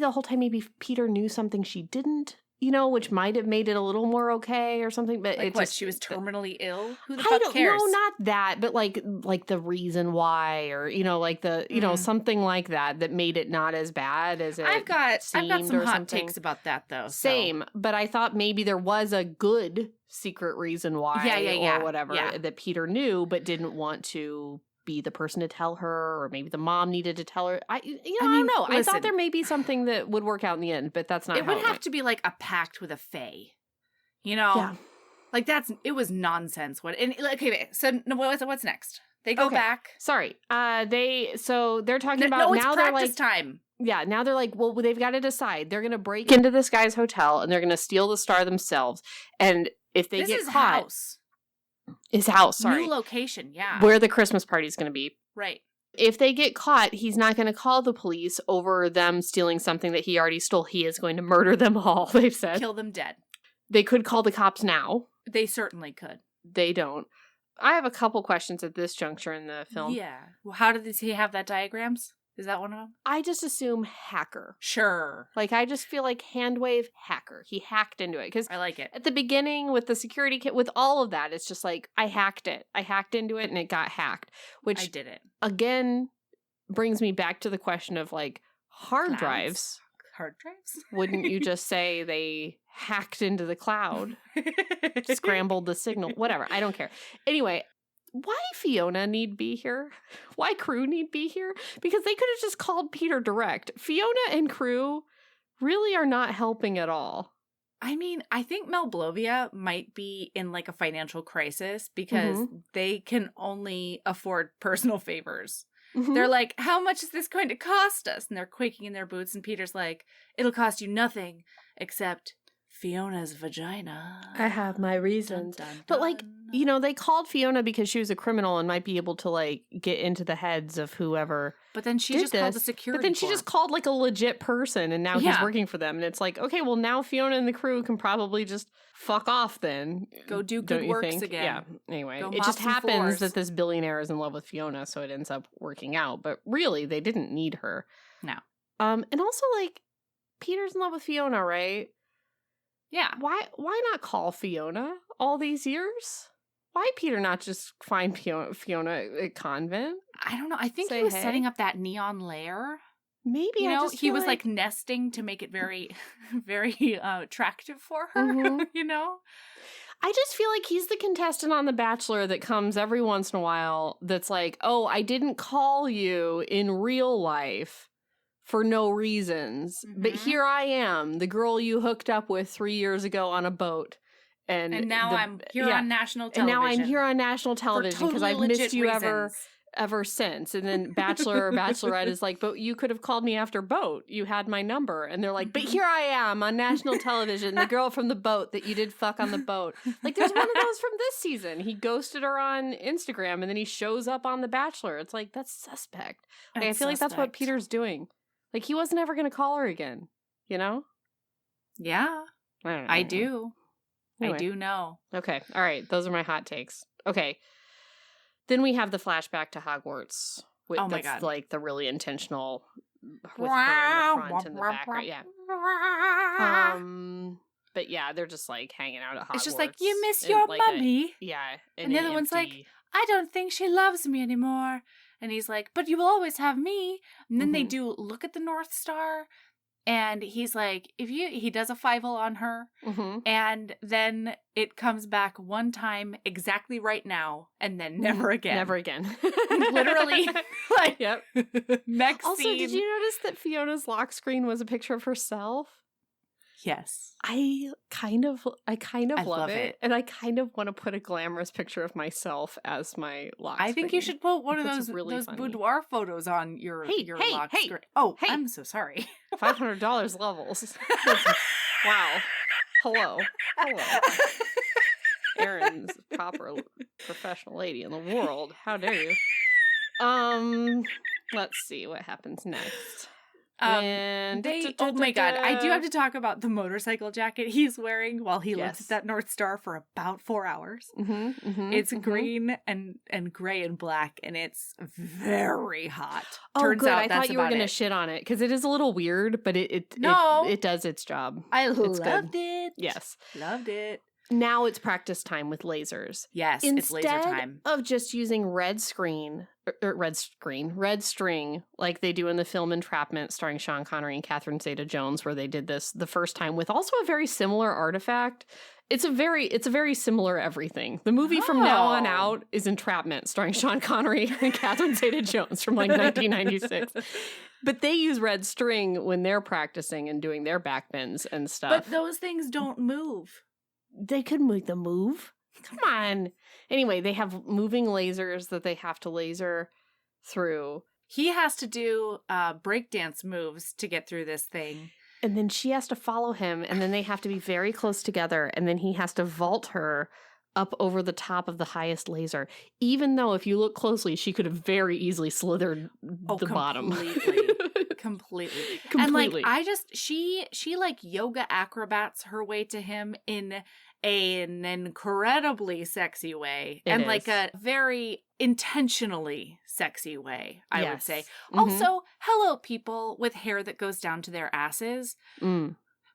the whole time maybe Peter knew something she didn't, which might have made it a little more okay or something. But like it what, just, she was terminally ill? Who the fuck cares? No, not that, but like the reason why, or like the something like that made it not as bad as it. I've got some hot takes about that though. Same, but I thought maybe there was a good secret reason why, or whatever that Peter knew but didn't want to be the person to tell her, or maybe the mom needed to tell her. I don't know. Listen, I thought there may be something that would work out in the end, but that's not. It would have to be like a pact with a fae, Yeah. Like it was nonsense. What's next? They go back. Sorry. They're talking about now they're like time. Yeah, now they're like, well, they've got to decide. They're going to break into this guy's hotel and they're going to steal the star themselves. And if they get caught. His house, sorry. New location, yeah. Where the Christmas party is going to be. Right. If they get caught, he's not going to call the police over them stealing something that he already stole. He is going to murder them all, they've said. Kill them dead. They could call the cops now. They certainly could. They don't. I have a couple questions at this juncture in the film. Yeah. Well, how did he have that diagrams? Is that one of them? I just assume hacker. Sure. Like, I just feel like handwave hacker. He hacked into it. Because I like it. At the beginning with the security kit, with all of that, it's just like, I hacked it. I hacked into it and it got hacked. Which, I did it. Again, brings me back to the question of, like, hard drives. Hard drives? Wouldn't you just say they hacked into the cloud, scrambled the signal, whatever. I don't care. Anyway, why Fiona need be here? Why crew need be here? Because they could have just called Peter direct. Fiona and crew really are not helping at all. I mean, I think Melblovia might be in like a financial crisis because they can only afford personal favors. They're like, how much is this going to cost us? And they're quaking in their boots and Peter's like, it'll cost you nothing except Fiona's vagina. I have my reasons. Dun, dun, dun. But, like, you know, they called Fiona because she was a criminal and might be able to, like, get into the heads of whoever. But then she just called the security. But then she just called, like, a legit person, and now he's working for them. And it's like, okay, well, now Fiona and the crew can probably just fuck off then. Go do good works again. Yeah. Anyway, it just happens that this billionaire is in love with Fiona, so it ends up working out. But really, they didn't need her. No. And also, like, Peter's in love with Fiona, right? Yeah. Why not call Fiona all these years? Why Peter not just find Fiona at convent? I don't know. I think he was setting up that neon lair. Maybe. You know, he was like nesting to make it very, very attractive for her, you know? I just feel like he's the contestant on The Bachelor that comes every once in a while that's like, oh, I didn't call you in real life for no reasons. But here I am, the girl you hooked up with 3 years ago on a boat. And now I'm here on national television. And now I'm here on national television because I've missed you ever since. And then Bachelor or Bachelorette is like, but you could have called me after boat. You had my number. And they're like, but here I am on national television, the girl from the boat that you did fuck on the boat. Like, there's one of those from this season. He ghosted her on Instagram and then he shows up on The Bachelor. It's like, that's suspect. Like, I feel like that's what Peter's doing. Like, he wasn't ever going to call her again, you know? Yeah, I do. Anyway. I do know. Okay. All right. Those are my hot takes. Okay. Then we have the flashback to Hogwarts. Oh my God. Like the really intentional with her in the front and the background. Yeah. But yeah, they're just like hanging out at Hogwarts. It's just like, you miss your mummy. Yeah. And the other one's like, I don't think she loves me anymore. And he's like, but you will always have me. And then they do look at the North Star. And he's like, he does a 5-0 on her. And then it comes back one time exactly right now. And then never again. Never again. Literally. Like, yep. Next also, scene. Did you notice that Fiona's lock screen was a picture of herself? Yes. I kind of love it. And I kind of want to put a glamorous picture of myself as my lock screen. I think you should put one of those boudoir photos on your lock screen. Oh, hey. I'm so sorry. $500 levels. Wow. Hello. Erin's proper professional lady in the world. How dare you? Let's see what happens next. Oh my God, I do have to talk about the motorcycle jacket he's wearing while he looks at that North Star for about 4 hours. It's green and gray and black, and it's very hot. Turns out I thought you were going to shit on it, because it is a little weird, but it does its job. I loved it. Yes. Loved it. Now it's practice time with lasers. Yes, it's laser time. Instead of just using red string, like they do in the film Entrapment, starring Sean Connery and Catherine Zeta-Jones, where they did this the first time with also a very similar artifact. It's a very similar everything. The movie from now on out is Entrapment, starring Sean Connery and Catherine Zeta-Jones from like 1996. But they use red string when they're practicing and doing their backbends and stuff. But those things don't move. They could make them move. Come on. Anyway, they have moving lasers that they have to laser through. He has to do breakdance moves to get through this thing. And then she has to follow him, and then they have to be very close together, and then he has to vault her up over the top of the highest laser. Even though, if you look closely, she could have very easily slithered the bottom. Completely. And like, she like yoga acrobats her way to him in an incredibly sexy way. And like a very intentionally sexy way, I would say. Also, hello people with hair that goes down to their asses.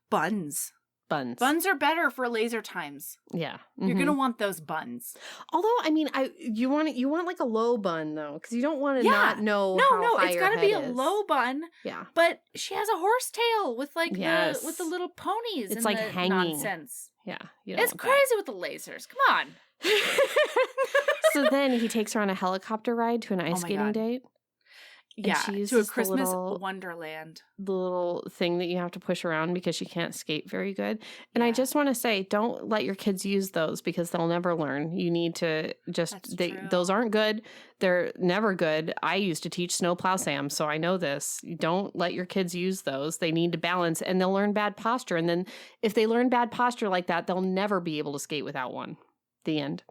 Buns. Buns are better for laser times. Yeah. You're going to want those buns. Although, I mean, you want like a low bun, though, because you don't want to not know how high it's got to be a low bun. Yeah. But she has a horsetail with like with the little ponies. It's like hanging. Nonsense. Yeah. It's crazy with the lasers. Come on. So then he takes her on a helicopter ride to an ice skating date. Yeah, she uses to a Christmas the wonderland. little thing that you have to push around because she can't skate very good. And I just want to say, don't let your kids use those because they'll never learn. You need to those aren't good. They're never good. I used to teach snowplow Sam, so I know this. Don't let your kids use those. They need to balance, and they'll learn bad posture. And then if they learn bad posture like that, they'll never be able to skate without one. The end.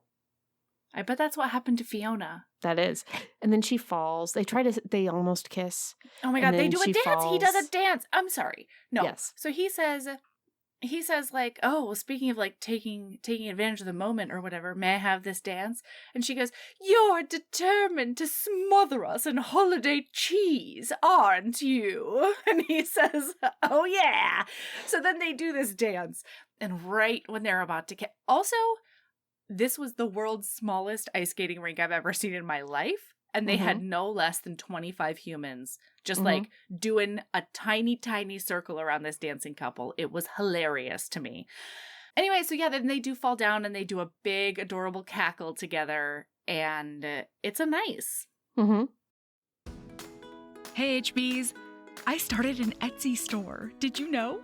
I bet that's what happened to Fiona. That is. And then she falls. They almost kiss. Oh my God, they do a dance. Falls. He does a dance. I'm sorry. No. Yes. So he says like, oh, well, speaking of like taking advantage of the moment or whatever, may I have this dance? And she goes, you're determined to smother us in holiday cheese, aren't you? And he says, oh yeah. So then they do this dance. And right when they're about to also, this was the world's smallest ice skating rink I've ever seen in my life. And they had no less than 25 humans just like doing a tiny, tiny circle around this dancing couple. It was hilarious to me. Anyway, so yeah, then they do fall down and they do a big, adorable cackle together. And it's a nice. Mm-hmm. Hey, HBs. I started an Etsy store. Did you know?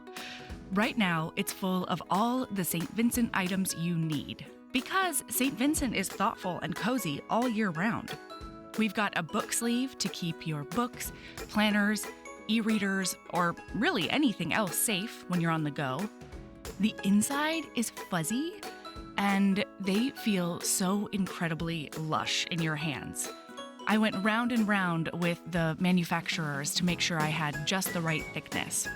Right now, it's full of all the St. Vincent items you need. Because St. Vincent is thoughtful and cozy all year round. We've got a book sleeve to keep your books, planners, e-readers, or really anything else safe when you're on the go. The inside is fuzzy, and they feel so incredibly lush in your hands. I went round and round with the manufacturers to make sure I had just the right thickness.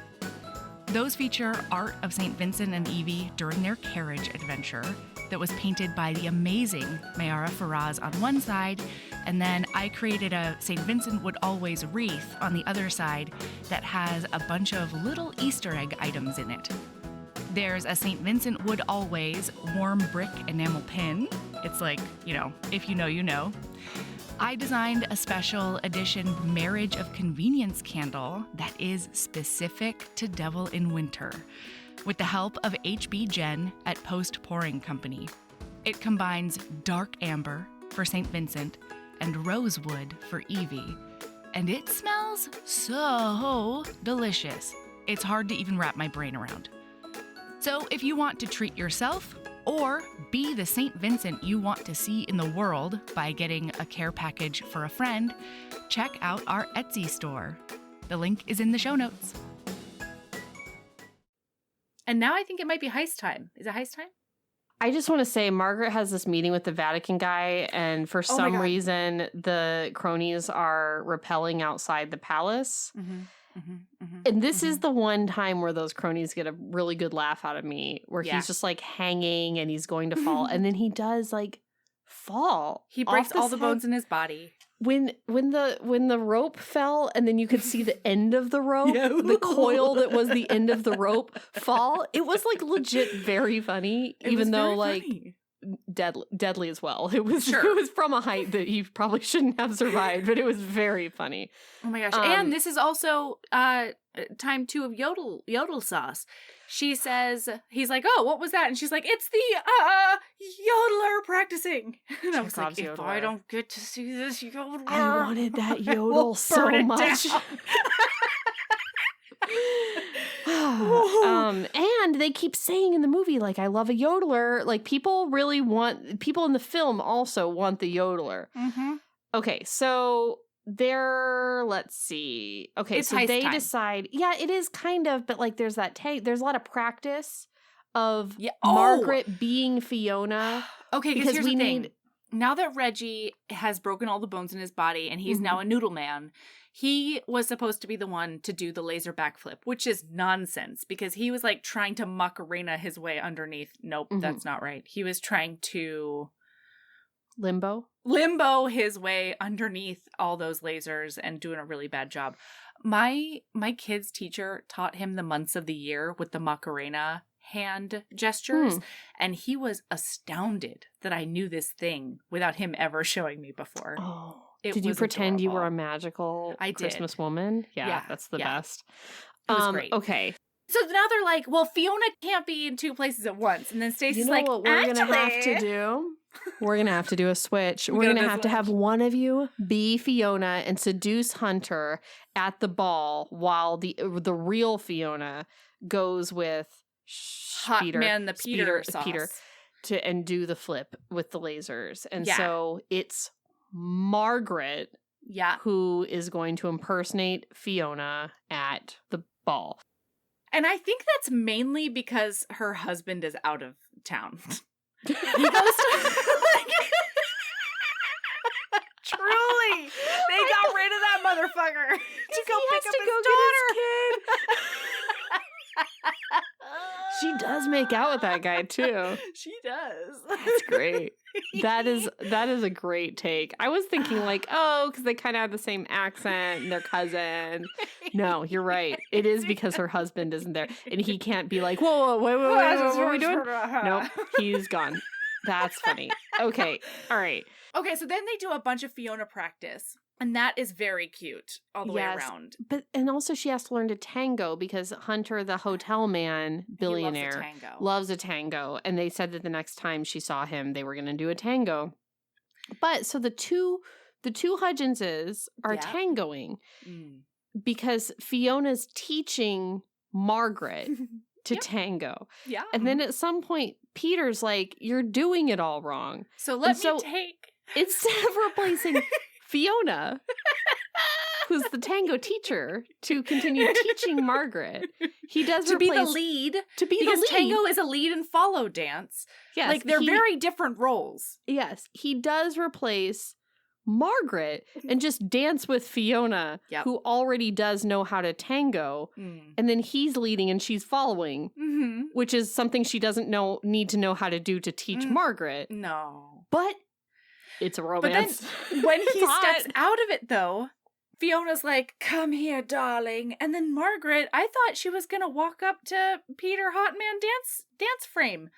Those feature art of St. Vincent and Evie during their carriage adventure that was painted by the amazing Mayara Faraz on one side, and then I created a St. Vincent Would Always wreath on the other side that has a bunch of little Easter egg items in it. There's a St. Vincent Would Always warm brick enamel pin. It's like, if you know, you know. I designed a special edition Marriage of Convenience candle that is specific to Devil in Winter, with the help of HB Jen at Post Pouring Company. It combines dark amber for St. Vincent and rosewood for Evie, and it smells so delicious. It's hard to even wrap my brain around. So if you want to treat yourself or be the St. Vincent you want to see in the world by getting a care package for a friend, check out our Etsy store. The link is in the show notes. And now I think it might be heist time. Is it heist time? I just want to say Margaret has this meeting with the Vatican guy, and for some reason, the cronies are repelling outside the palace. And this is the one time where those cronies get a really good laugh out of me, where he's just like hanging and he's going to fall. And then he does like fall. He breaks all the bones in his body. When the rope fell and then you could see the end of the rope, the coil that was the end of the rope fall, it was like legit very funny, even though like deadly as well. It was from a height that you probably shouldn't have survived, but it was very funny. Oh my gosh. And this is also time 2 of yodel sauce. She says, he's like, oh, what was that? And she's like, it's the yodeler practicing. And I was like, if I don't get to see this yodeler, I wanted that yodel so much. And they keep saying in the movie, like, I love a yodeler. Like, people in the film also want the yodeler. Okay, so let's see. Okay, it's so they time. decide, it is kind of, but like there's there's a lot of practice of Margaret being Fiona. Okay, because here's the thing. Now that Reggie has broken all the bones in his body and he's now a noodle man, he was supposed to be the one to do the laser backflip, which is nonsense because he was like trying to Macarena his way underneath. Nope, that's not right. He was trying to limbo his way underneath all those lasers and doing a really bad job. My kid's teacher taught him the months of the year with the Macarena hand gestures, and he was astounded that I knew this thing without him ever showing me before. Oh. Did you pretend you were a magical Christmas woman? Yeah, that's the best. It was great. Okay. So now they're like, well, Fiona can't be in 2 places at once. And then Stacey's like, what we're going to have to do? We're going to have to do a switch. We're going to have to have one of you be Fiona and seduce Hunter at the ball while the real Fiona goes with Peter and do the flip with the lasers. And so it's Margaret who is going to impersonate Fiona at the ball. And I think that's mainly because her husband is out of town. He goes to truly, they got rid of that motherfucker to go pick up his daughter. She does make out with that guy too. She does. That's great. That is a great take. I was thinking like, oh, because they kind of have the same accent and they're cousins. No, you're right. It is because her husband isn't there and he can't be like, whoa, wait, what are we doing? Nope, he's gone. That's funny. Okay, all right. Okay, so then they do a bunch of Fiona practice. And that is very cute all the way around. And also she has to learn to tango because Hunter, the hotel man, billionaire, loves a tango. And they said that the next time she saw him, they were going to do a tango. But so the two Hudgenses are tangoing because Fiona's teaching Margaret to tango. Yeah. And then at some point, Peter's like, you're doing it all wrong. So let me take. Instead of replacing Fiona, who's the tango teacher, to continue teaching Margaret, he does to be the lead. Because tango is a lead and follow dance. Yes, like they're very different roles. Yes, he does replace Margaret and just dance with Fiona, who already does know how to tango, and then he's leading and she's following, which is something she doesn't need to know how to do to teach Margaret. No, but it's a romance. But then when he steps out of it, though, Fiona's like, come here, darling. And then Margaret, I thought she was going to walk up to Peter Hotman dance frame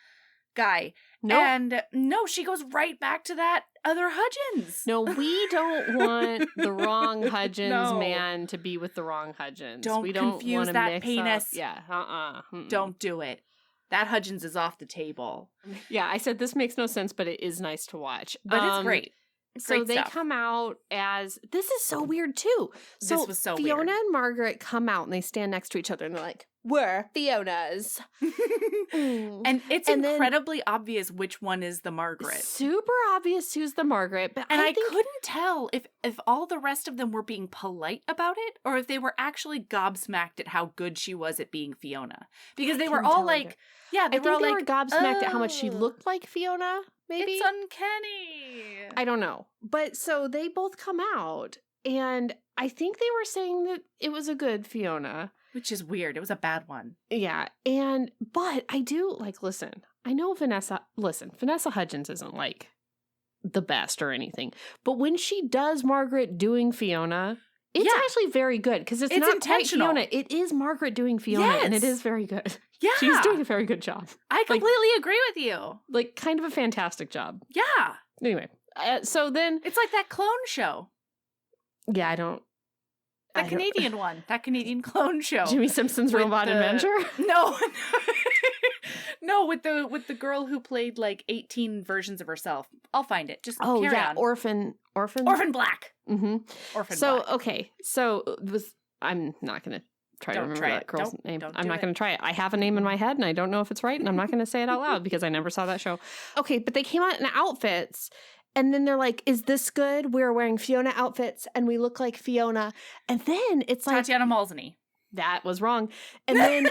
guy. Nope. And no, she goes right back to that other Hudgens. No, we don't want the wrong Hudgens man to be with the wrong Hudgens. We don't confuse that penis. Yeah, Don't do it. That Hudgens is off the table. Yeah, I said this makes no sense, but it is nice to watch. But it's great. So they come out as, this is so weird too. So this was so weird. Fiona and Margaret come out and they stand next to each other and they're like, we're Fionas. And it's incredibly obvious which one is the Margaret. Super obvious who's the Margaret. But I couldn't tell if all the rest of them were being polite about it or if they were actually gobsmacked at how good she was at being Fiona. Because they were all like, they were gobsmacked at how much she looked like Fiona, maybe? It's uncanny. I don't know. But so they both come out and I think they were saying that it was a good Fiona. Which is weird. It was a bad one. Yeah. But I do, listen, I know Vanessa Hudgens isn't, the best or anything. But when she does Margaret doing Fiona, it's actually very good. Because it's not intentional. Fiona. It is Margaret doing Fiona, and it is very good. Yeah. She's doing a very good job. I completely agree with you. Kind of a fantastic job. Yeah. Anyway, so then... It's like that clone show. Yeah, I don't... That Canadian one. That Canadian clone show. Jimmy Simpson's Robot Adventure? No. No, with the girl who played 18 versions of herself. I'll find it. Just carry on. Orphan Black. Mm-hmm. Orphan Black. So, okay. So, I'm not going to try to remember that girl's name. I'm not going to try it. I have a name in my head, and I don't know if it's right, and I'm not going to say it out loud because I never saw that show. Okay, but they came out in outfits... And then they're like, is this good? We're wearing Fiona outfits and we look like Fiona. And then it's like... Tatiana Maslany. That was wrong. And then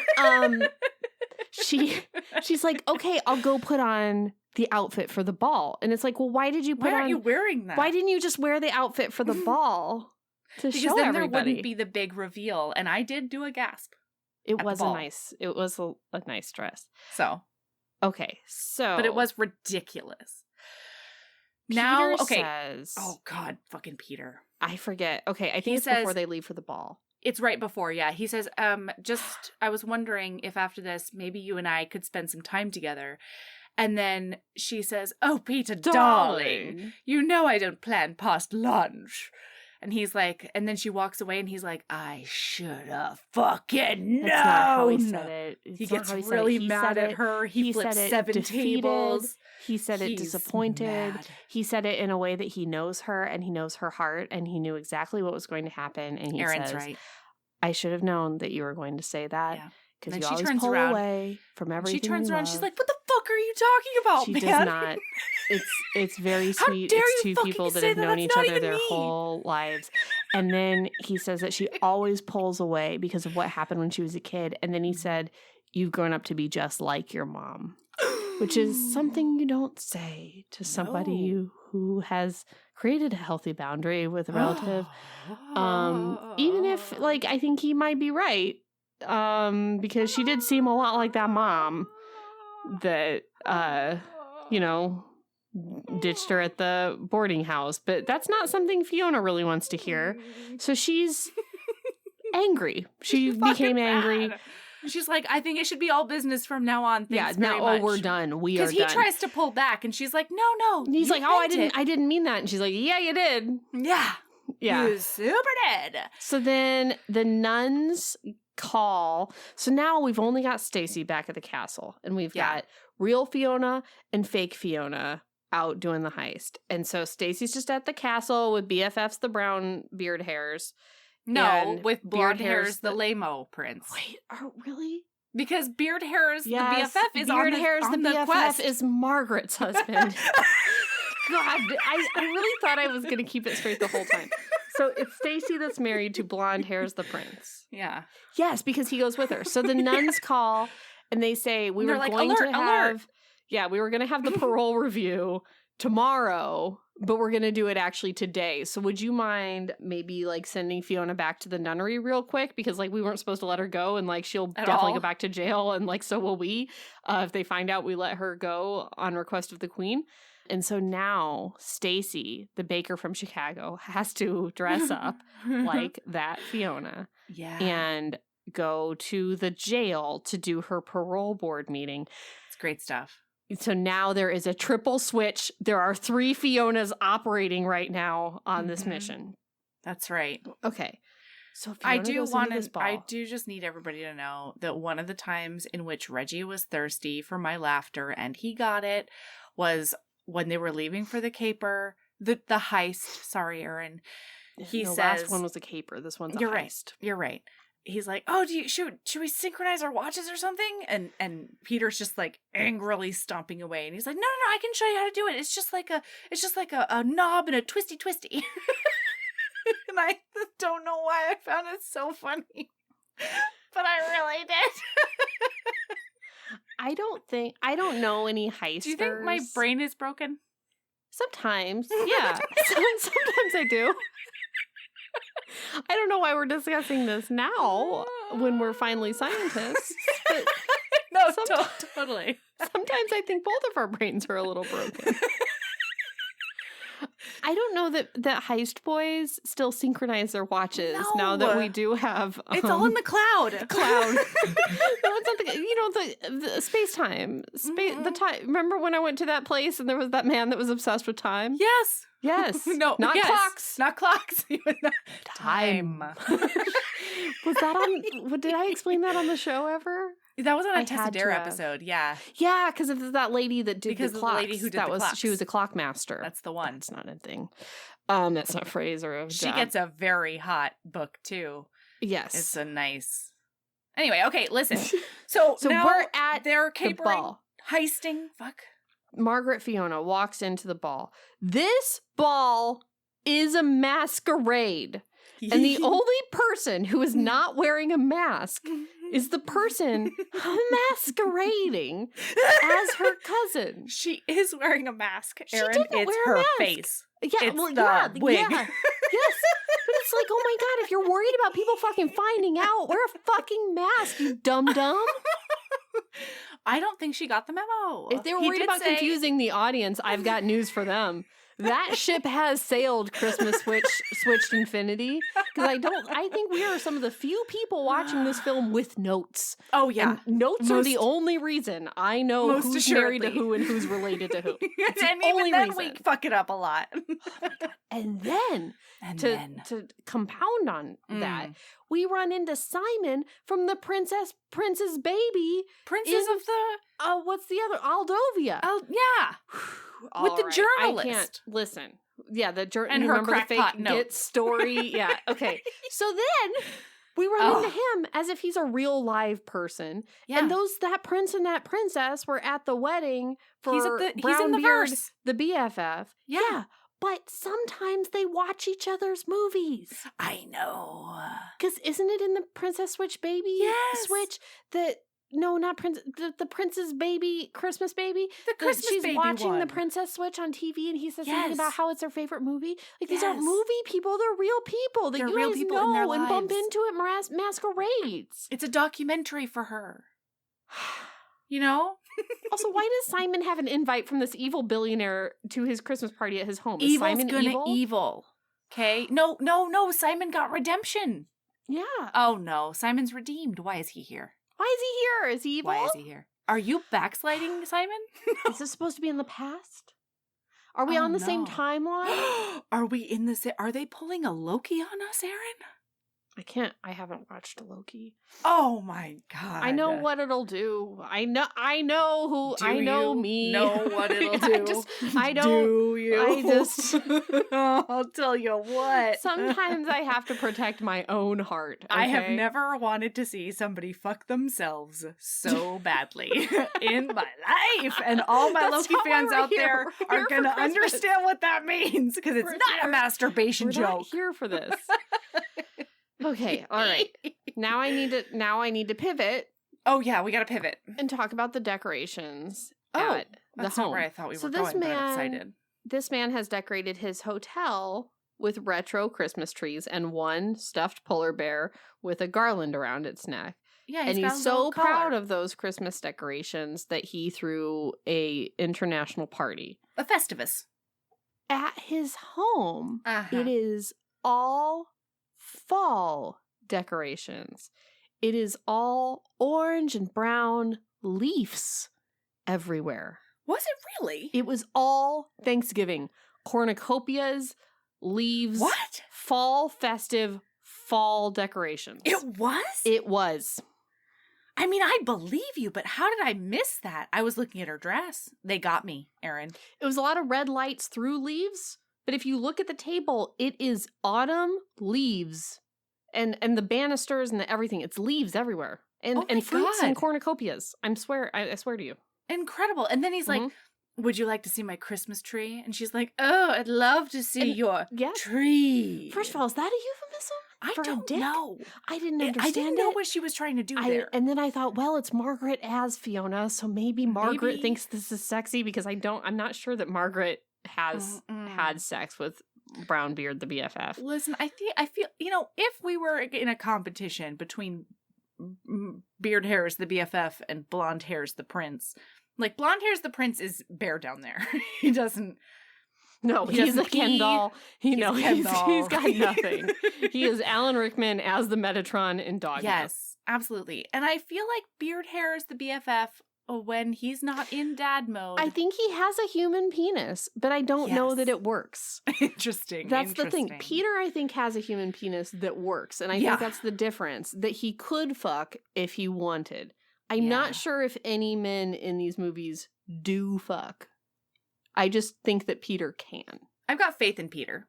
she's like, okay, I'll go put on the outfit for the ball. And it's like, well, why did you put on... Why aren't you wearing that? Why didn't you just wear the outfit for the ball to show everybody? Because then there wouldn't be the big reveal. And I did do a gasp. It was a nice dress. So. Okay, so... But it was ridiculous. Peter says... Oh, God, fucking Peter. I forget. Okay, I think it's before they leave for the ball. It's right before, yeah. He says, I was wondering if after this, maybe you and I could spend some time together. And then she says, oh, Peter, darling, you know I don't plan past lunch. And he's like, and then she walks away and he's like, I should have fucking known. That's not how he said it. it's he not gets how he said really it. He mad said at it- her. He flips said it 7 defeated. tables. He said it He's disappointed. mad. He said it in a way that he knows her and he knows her heart and he knew exactly what was going to happen. And he Erin's says, right. I should have known that you were going to say that. Yeah. Because And you she always turns pull around. away from everything. She turns you around. love. She's like, "What the fuck are you talking about, She man?" does not. It's very How sweet. dare It's you two fucking people that say have that? known That's each not other even their me. whole lives. And then he says that she always pulls away because of what happened when she was a kid. And then he said, "You've grown up to be just like your mom," which is something you don't say to somebody No. who has created a healthy boundary with a relative. Even if, like, I think he might be right. Because she did seem a lot like that mom that, ditched her at the boarding house. But that's not something Fiona really wants to hear. So she's angry. She became angry. Mad. She's like, "I think it should be all business from now on." Thanks very much. we're done. We are done. Because he tries to pull back, and she's like, "No." And he's you like, "Oh, meant I didn't mean that." And she's like, "Yeah, you did." Yeah. Yeah. You super did. So then the nuns call. So now we've only got Stacey back at the castle, and we've got real Fiona and fake Fiona out doing the heist. And so Stacey's just at the castle with BFFs, the brown beard hairs. No, and with blonde beard hairs, the lame-o prince. Wait, really? Because beard hairs, Yes, the BFF is beard on hairs, the the BFF quest. is Margaret's husband. God, I really thought I was going to keep it straight the whole time. So it's Stacey that's married to blonde hairs, the prince. Yeah. Yes, because he goes with her. So the nuns call and they say we And were they're like, going "Alert, to alert." have, we were going to have the parole review tomorrow, but we're going to do it actually today. So would you mind maybe like sending Fiona back to the nunnery real quick? Because like we weren't supposed to let her go and like she'll definitely go back to jail and like so will we if they find out we let her go on request of the queen. And so now Stacey, the baker from Chicago, has to dress up like that Fiona and go to the jail to do her parole board meeting. It's great stuff. So now there is a triple switch. There are 3 Fionas operating right now on this mission. That's right. Okay. So Fiona goes into this ball. I do just need everybody to know that one of the times in which Reggie was thirsty for my laughter and he got it was when they were leaving for the caper, the heist. Sorry, Erin. He the says, last one was a caper. This one's a You're heist. Right. You're right. He's like, "Oh, should we synchronize our watches or something?" And Peter's just like angrily stomping away, and he's like, "No, I can show you how to do it. It's just like a knob and a twisty." And I don't know why I found it so funny, but I really did. I don't know any heisters. Do you think my brain is broken? Sometimes, yeah. Sometimes I do. I don't know why we're discussing this now when we're finally scientists. But No, totally. Sometimes I think both of our brains are a little broken. I don't know that heist boys still synchronize their watches now that we do have. It's all in the cloud. No, it's not the space time. The time. Remember when I went to that place and there was that man that was obsessed with time? Yes. No, not clocks. Not clocks. Time. Was that on? Did I explain that on the show ever? That was on a Testadero episode. Yeah. Yeah, because of that lady that did the clocks. The lady who did the clocks. She was a clock master. That's the one. That's not a thing. That's not a phrase or a job. She gets a very hot book too. Yes. It's a nice. Anyway, okay, listen. So now we're at their capering, the ball. Heisting. Fuck. Margaret Fiona walks into the ball. This ball is a masquerade. And the only person who is not wearing a mask is the person masquerading as her cousin. She is wearing a mask, Erin. She didn't it's wear her a mask. face. Yeah, it's well, the wig. Yeah. Yes. But it's like, oh my God, if you're worried about people fucking finding out, wear a fucking mask, you dum-dum. I don't think she got the memo. If they were worried about confusing the audience, I've got news for them. That ship has sailed, Christmas switched infinity. Because I think we are some of the few people watching this film with notes. Oh, yeah. And notes are the only reason I know who's married to who and who's related to who. It's and the only even then reason. we fuck it up a lot. And then, to compound on that, we run into Simon from the Princess Baby. Princess of the... what's the other? Aldovia. Oh, yeah. With the journalist. I can't listen. Yeah, the journalist. And her remember the crackpot fake note. Git story? Yeah, okay. So then we run into him as if he's a real live person. Yeah. And that prince and that princess were at the wedding for he's in the Beard, verse. the BFF. Yeah. But sometimes they watch each other's movies. I know. Because isn't it in the Princess Switch Baby? Yes. Switch that... No, not Prince. The Princess Baby, Christmas Baby. The Christmas she's Baby watching one. the Princess Switch on TV, and he says something Yes. about how it's their favorite movie. Like these aren't Yes. movie people; they're real people that They're you real guys people in their know and bump lives. into at masquerades. It's a documentary for her. You know? Also, why does Simon have an invite from this evil billionaire to his Christmas party at his home? Is Evil's Simon gonna evil. Okay? No. Simon got redemption. Yeah. Oh, no. Simon's redeemed. Why is he here? Why is he here? Is he evil? Why is he here? Are you backsliding, Simon? Is this supposed to be in the past? Are we on the same timeline? Are we in the... Are they pulling a Loki on us, Erin? I haven't watched Loki. Oh my God. I know what it'll do. I know who. Do I know you me. know what it'll do? I don't. Do you? I just. I'll tell you what. Sometimes I have to protect my own heart. Okay? I have never wanted to see somebody fuck themselves so badly in my life. And all my That's Loki not why fans we're out here. there We're are here going to for Christmas. understand what that means because it's We're not here. a masturbation We're joke. not here for this. Okay, all right. Now I need to pivot Oh yeah, we got to pivot. and talk about the decorations Oh, at the That's home. not where I thought we So were this going, but I'm man- excited. This man has decorated his hotel with retro Christmas trees and one stuffed polar bear with a garland around its neck. Yeah, And got he's a so little proud collar. of those Christmas decorations that he threw a international party. A Festivus. At his home, Uh-huh. it is all fall decorations. It is all orange and brown leaves everywhere. Was it really? It was all Thanksgiving. Cornucopias, leaves. What? Fall festive fall decorations. It was? It was. I mean, I believe you, but how did I miss that? I was looking at her dress. They got me, Erin. It was a lot of red lights through leaves, but if you look at the table, it is autumn leaves and the banisters and the everything. It's leaves everywhere. And Oh my fruits God. and cornucopias. I swear to you. Incredible. And then he's like, Mhm. would you like to see my Christmas tree? And she's like, oh, I'd love to see And- your yeah. tree. First of all, is that a euphemism? I for a don't dick? know. I didn't understand I didn't know it. what she was trying to do there. And then I thought, well, it's Margaret as Fiona, so maybe Margaret Maybe. thinks this is sexy because I'm not sure that Margaret has Mm-mm. had sex with Brownbeard, the BFF. Listen, I feel, if we were in a competition between Beard Hairs the BFF and Blonde Hairs the Prince, like Blonde Hairs the Prince is Bear down there. He doesn't. No, He he's a doesn't Ken pee. doll. He's a Ken doll. He's got nothing. He is Alan Rickman as the Metatron in Dogma. Yes, absolutely. And I feel like Beard Hairs the BFF when he's not in dad mode. I think he has a human penis, but I don't know Yes. that it works. Interesting. That's the thing. interesting. Peter, I think, has a human penis that works. And I Yeah. think that's the difference, that he could fuck if he wanted. I'm Yeah. not sure if any men in these movies do fuck. I just think that Peter can. I've got faith in Peter.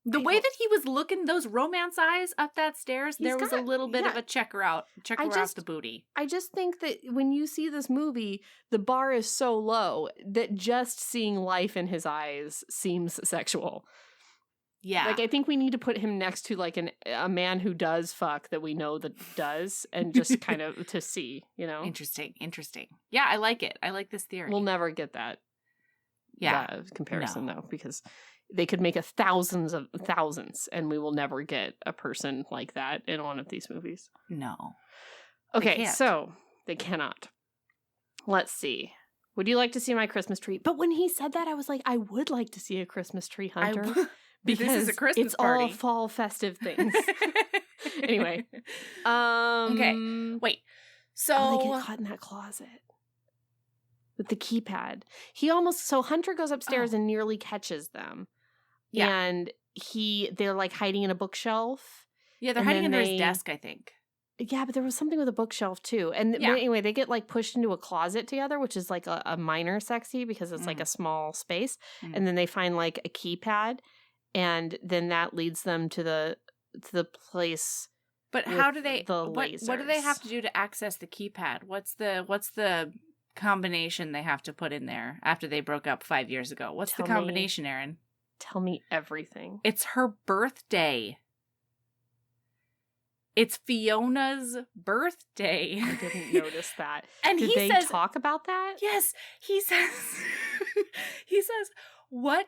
The I way hope- that he was looking, those romance eyes up that stairs, He's there was a got- little bit of yeah. a checker out just- the booty. I just think that when you see this movie, the bar is so low that just seeing life in his eyes seems sexual. Yeah. Like, I think we need to put him next to like a man who does fuck that we know that does, and just kind of to see, Interesting. Yeah, I like it. I like this theory. We'll never get that comparison No. though, because they could make thousands, and we will never get a person like that in one of these movies. No. Okay, can't. so they cannot. Let's see. Would you like to see my Christmas tree? But when he said that, I was like, I would like to see a Christmas tree, Hunter. Because this is a Christmas it's party. all fall festive things. Anyway. Wait. So Oh, they get caught in that closet with the keypad. So Hunter goes upstairs and nearly catches them. Yeah. And they're like hiding in a bookshelf. Yeah, they're hiding under his desk, I think. Yeah, but there was something with a bookshelf too. And but anyway, they get like pushed into a closet together, which is like a minor sexy because it's like a small space. And then they find like a keypad, and then that leads them to the place. But how do they? What do they have to do to access the keypad? What's the combination they have to put in there after they broke up 5 years ago? What's the combination, Erin? Tell me everything. It's her birthday. It's Fiona's birthday. I didn't notice that. And Did they talk about that? Yes. He says, what,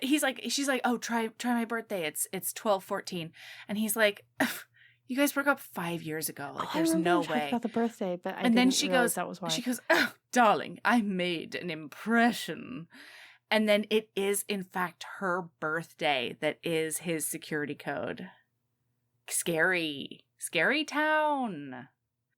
she's like, oh, try my birthday. It's 12/14. And he's like, you guys broke up 5 years ago. Like, there's no way. About the birthday, but then she goes, that was why. She goes, oh, darling, I made an impression. And then it is, in fact, her birthday that is his security code. Scary town.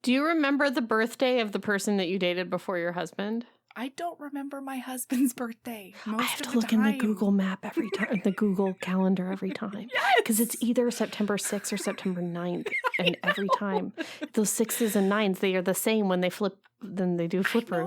Do you remember the birthday of the person that you dated before your husband? I don't remember my husband's birthday. I have to look in the Google map every time, the Google calendar every time. Because it's either September 6th or September 9th. And every time, those 6s and 9s, they are the same when they flip, then they do flipper.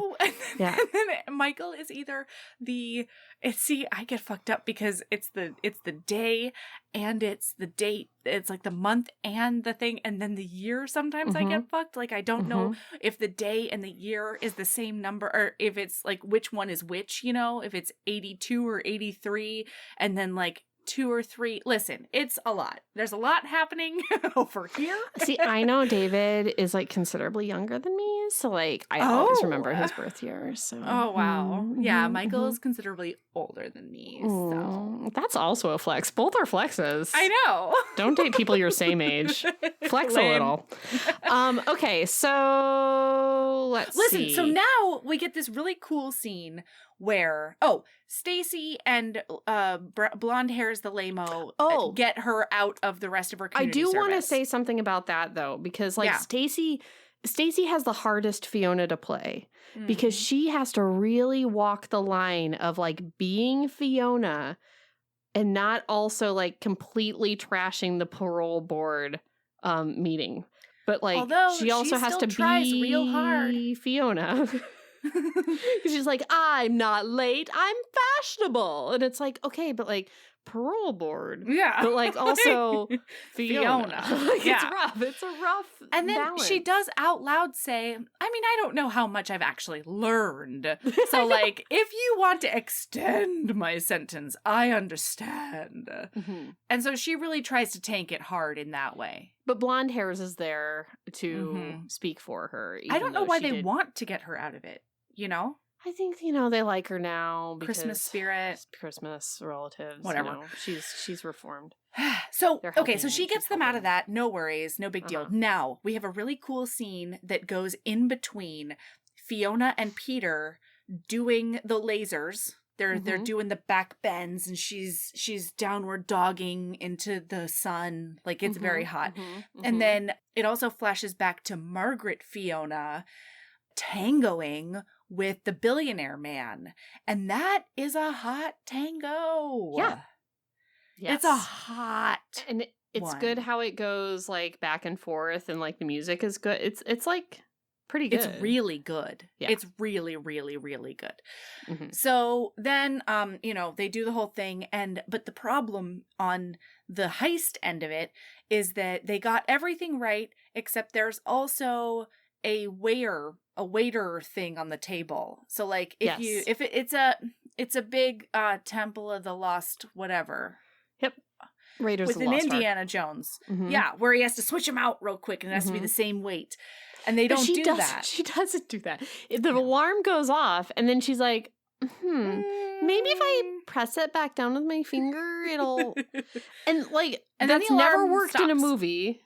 And then Michael is either I get fucked up because it's the day and it's the date. It's like the month and the thing and then the year. Sometimes I get fucked. Like I don't know if the day and the year is the same number or if it's like which one is which, if it's 82 or 83 and then like 2 or 3. Listen, it's a lot. There's a lot happening over here. See, I know David is like considerably younger than me, so like I always remember his birth year. So oh wow, yeah, Michael is considerably older than me. So that's also a flex. Both are flexes. I know. Don't date people your same age. Flex a little. Okay, so Listen, see. so now we get this really cool scene where Stacey and blonde Hairs the lame-o get her out of the rest of her community I do want to say something about that though, because like Stacey has the hardest Fiona to play because she has to really walk the line of like being Fiona and not also like completely trashing the parole board meeting. But like although she also has to be real hard. Fiona. She's like, I'm not late, I'm fashionable. And it's like, okay, but like parole board. Yeah. But like also Fiona. Like, yeah. It's rough. It's a rough And then balance. she does out loud say, I don't know how much I've actually learned. So like, if you want to extend my sentence, I understand. And so she really tries to tank it hard in that way. But blonde Hairs is there to speak for her. I don't know why they want to get her out of it, I think, they like her now. Because Christmas spirit. Christmas relatives. Whatever. She's reformed. So, okay, so she gets them out of that. No worries. No big deal. Now, we have a really cool scene that goes in between Fiona and Peter doing the lasers. They're doing the back bends and she's downward dogging into the sun. Like it's very hot. And then it also flashes back to Margaret Fiona tangoing with the billionaire man. And that is a hot tango. Yeah. Yes. It's a hot and it's good how it goes like back and forth and like the music is good. It's like pretty good. It's really good. Yeah. It's really, really, really good. So then, they do the whole thing. But the problem on the heist end of it is that they got everything right, except there's also a waiter thing on the table. So like it's a big Temple of the Lost whatever. Yep. Raiders with of the an Lost Indiana Ark. Jones. Yeah, where he has to switch them out real quick and it has to be the same weight. And they don't do that. She doesn't do that. The alarm goes off and then she's like, maybe if I press it back down with my finger, it'll... And that's never worked in a movie,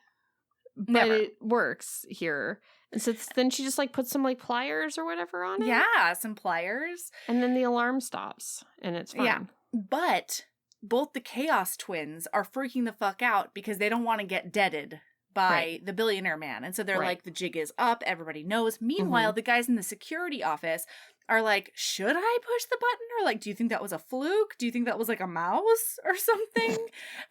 but it works here. And so then she just like puts some like pliers or whatever on it. Yeah, some pliers. And then the alarm stops and it's fine. Yeah, but both the Chaos twins are freaking the fuck out because they don't want to get deaded by the billionaire man. And so they're like, the jig is up. Everybody knows. Meanwhile, the guys in the security office are like, should I push the button? Or like, do you think that was a fluke? Do you think that was like a mouse or something?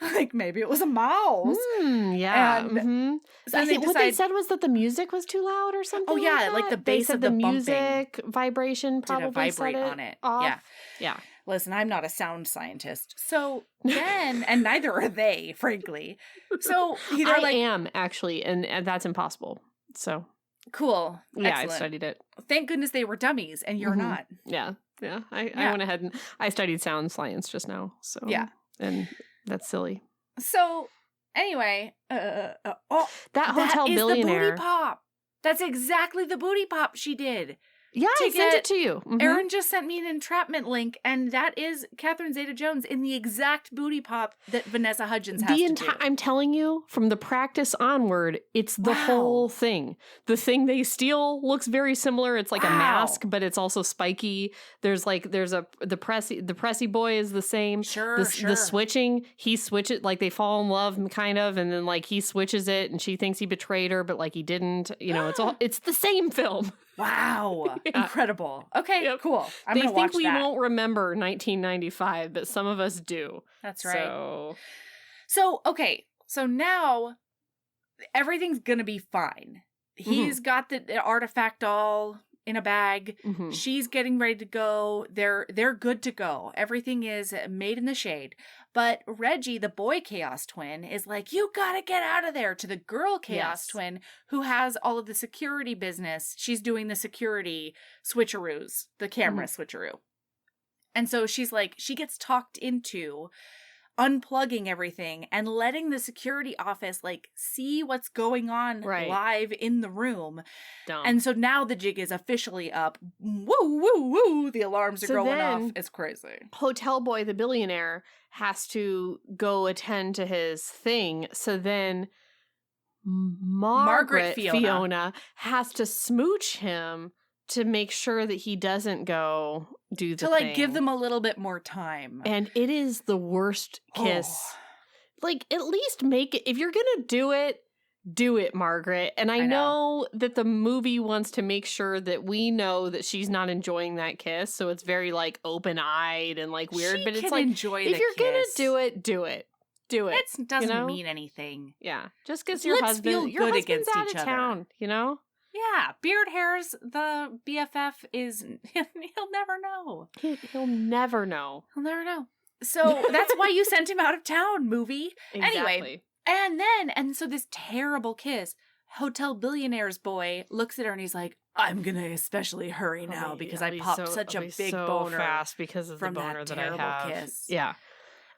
Like, maybe it was a mouse. Yeah. And so I think what they said was that the music was too loud or something. Oh, yeah. Like the bass of the music vibration probably vibrate on it. Off. Yeah. Yeah. Listen, I'm not a sound scientist. So then, and neither are they, frankly. So I am, actually, and that's impossible. So. Cool. Yeah, Excellent. I studied it. Thank goodness they were dummies and you're not. Yeah. Yeah. I went ahead and I studied sound science just now. So yeah. And that's silly. So anyway, that hotel billionaire. Is the booty pop. That's exactly the booty pop she did. Yeah, I sent it to you. Erin just sent me an entrapment link, and that is Catherine Zeta-Jones in the exact booty pop that Vanessa Hudgens has to do. I'm telling you, from the practice onward, it's the whole thing. The thing they steal looks very similar. It's like a mask, but it's also spiky. The pressy boy is the same. Sure. The switching, he switches, like they fall in love kind of, and then like he switches it, and she thinks he betrayed her, but like he didn't. You know, it's the same film. Wow. Yeah. Incredible. Okay, cool. They think we won't remember 1995, but some of us do. That's right. So okay. So now everything's going to be fine. He's got the artifact all in a bag. She's getting ready to go. They're good to go. Everything is made in the shade. But Reggie, the boy Chaos Twin, is like, you gotta get out of there, to the girl Chaos Twin, who has all of the security business. She's doing the security switcheroos, the camera switcheroo. And so she's like, she gets talked into unplugging everything and letting the security office like see what's going on live in the room. Dumb. And so now the jig is officially up. Woo, woo, woo. The alarms are going off. It's crazy. Hotel boy, the billionaire, has to go attend to his thing. So then Margaret Fiona has to smooch him to make sure that he doesn't go do the thing. Give them a little bit more time. And it is the worst kiss. Like, at least make it, if you're gonna do it, Margaret. And I know that the movie wants to make sure that we know that she's not enjoying that kiss, so it's very like open-eyed and like weird, but it's like, if you're gonna do it, do it. Do it. It doesn't mean anything. Yeah. Just because your husband's out of town, you know? Yeah, Beard Hairs the BFF is, he'll never know. He'll never know. He'll never know. So that's why you sent him out of town, movie. Exactly. Anyway, and so this terrible kiss, Hotel Billionaire's boy looks at her and he's like, I'm going to especially hurry now because I popped such a big boner fast because of the boner that I have. Kiss. Yeah.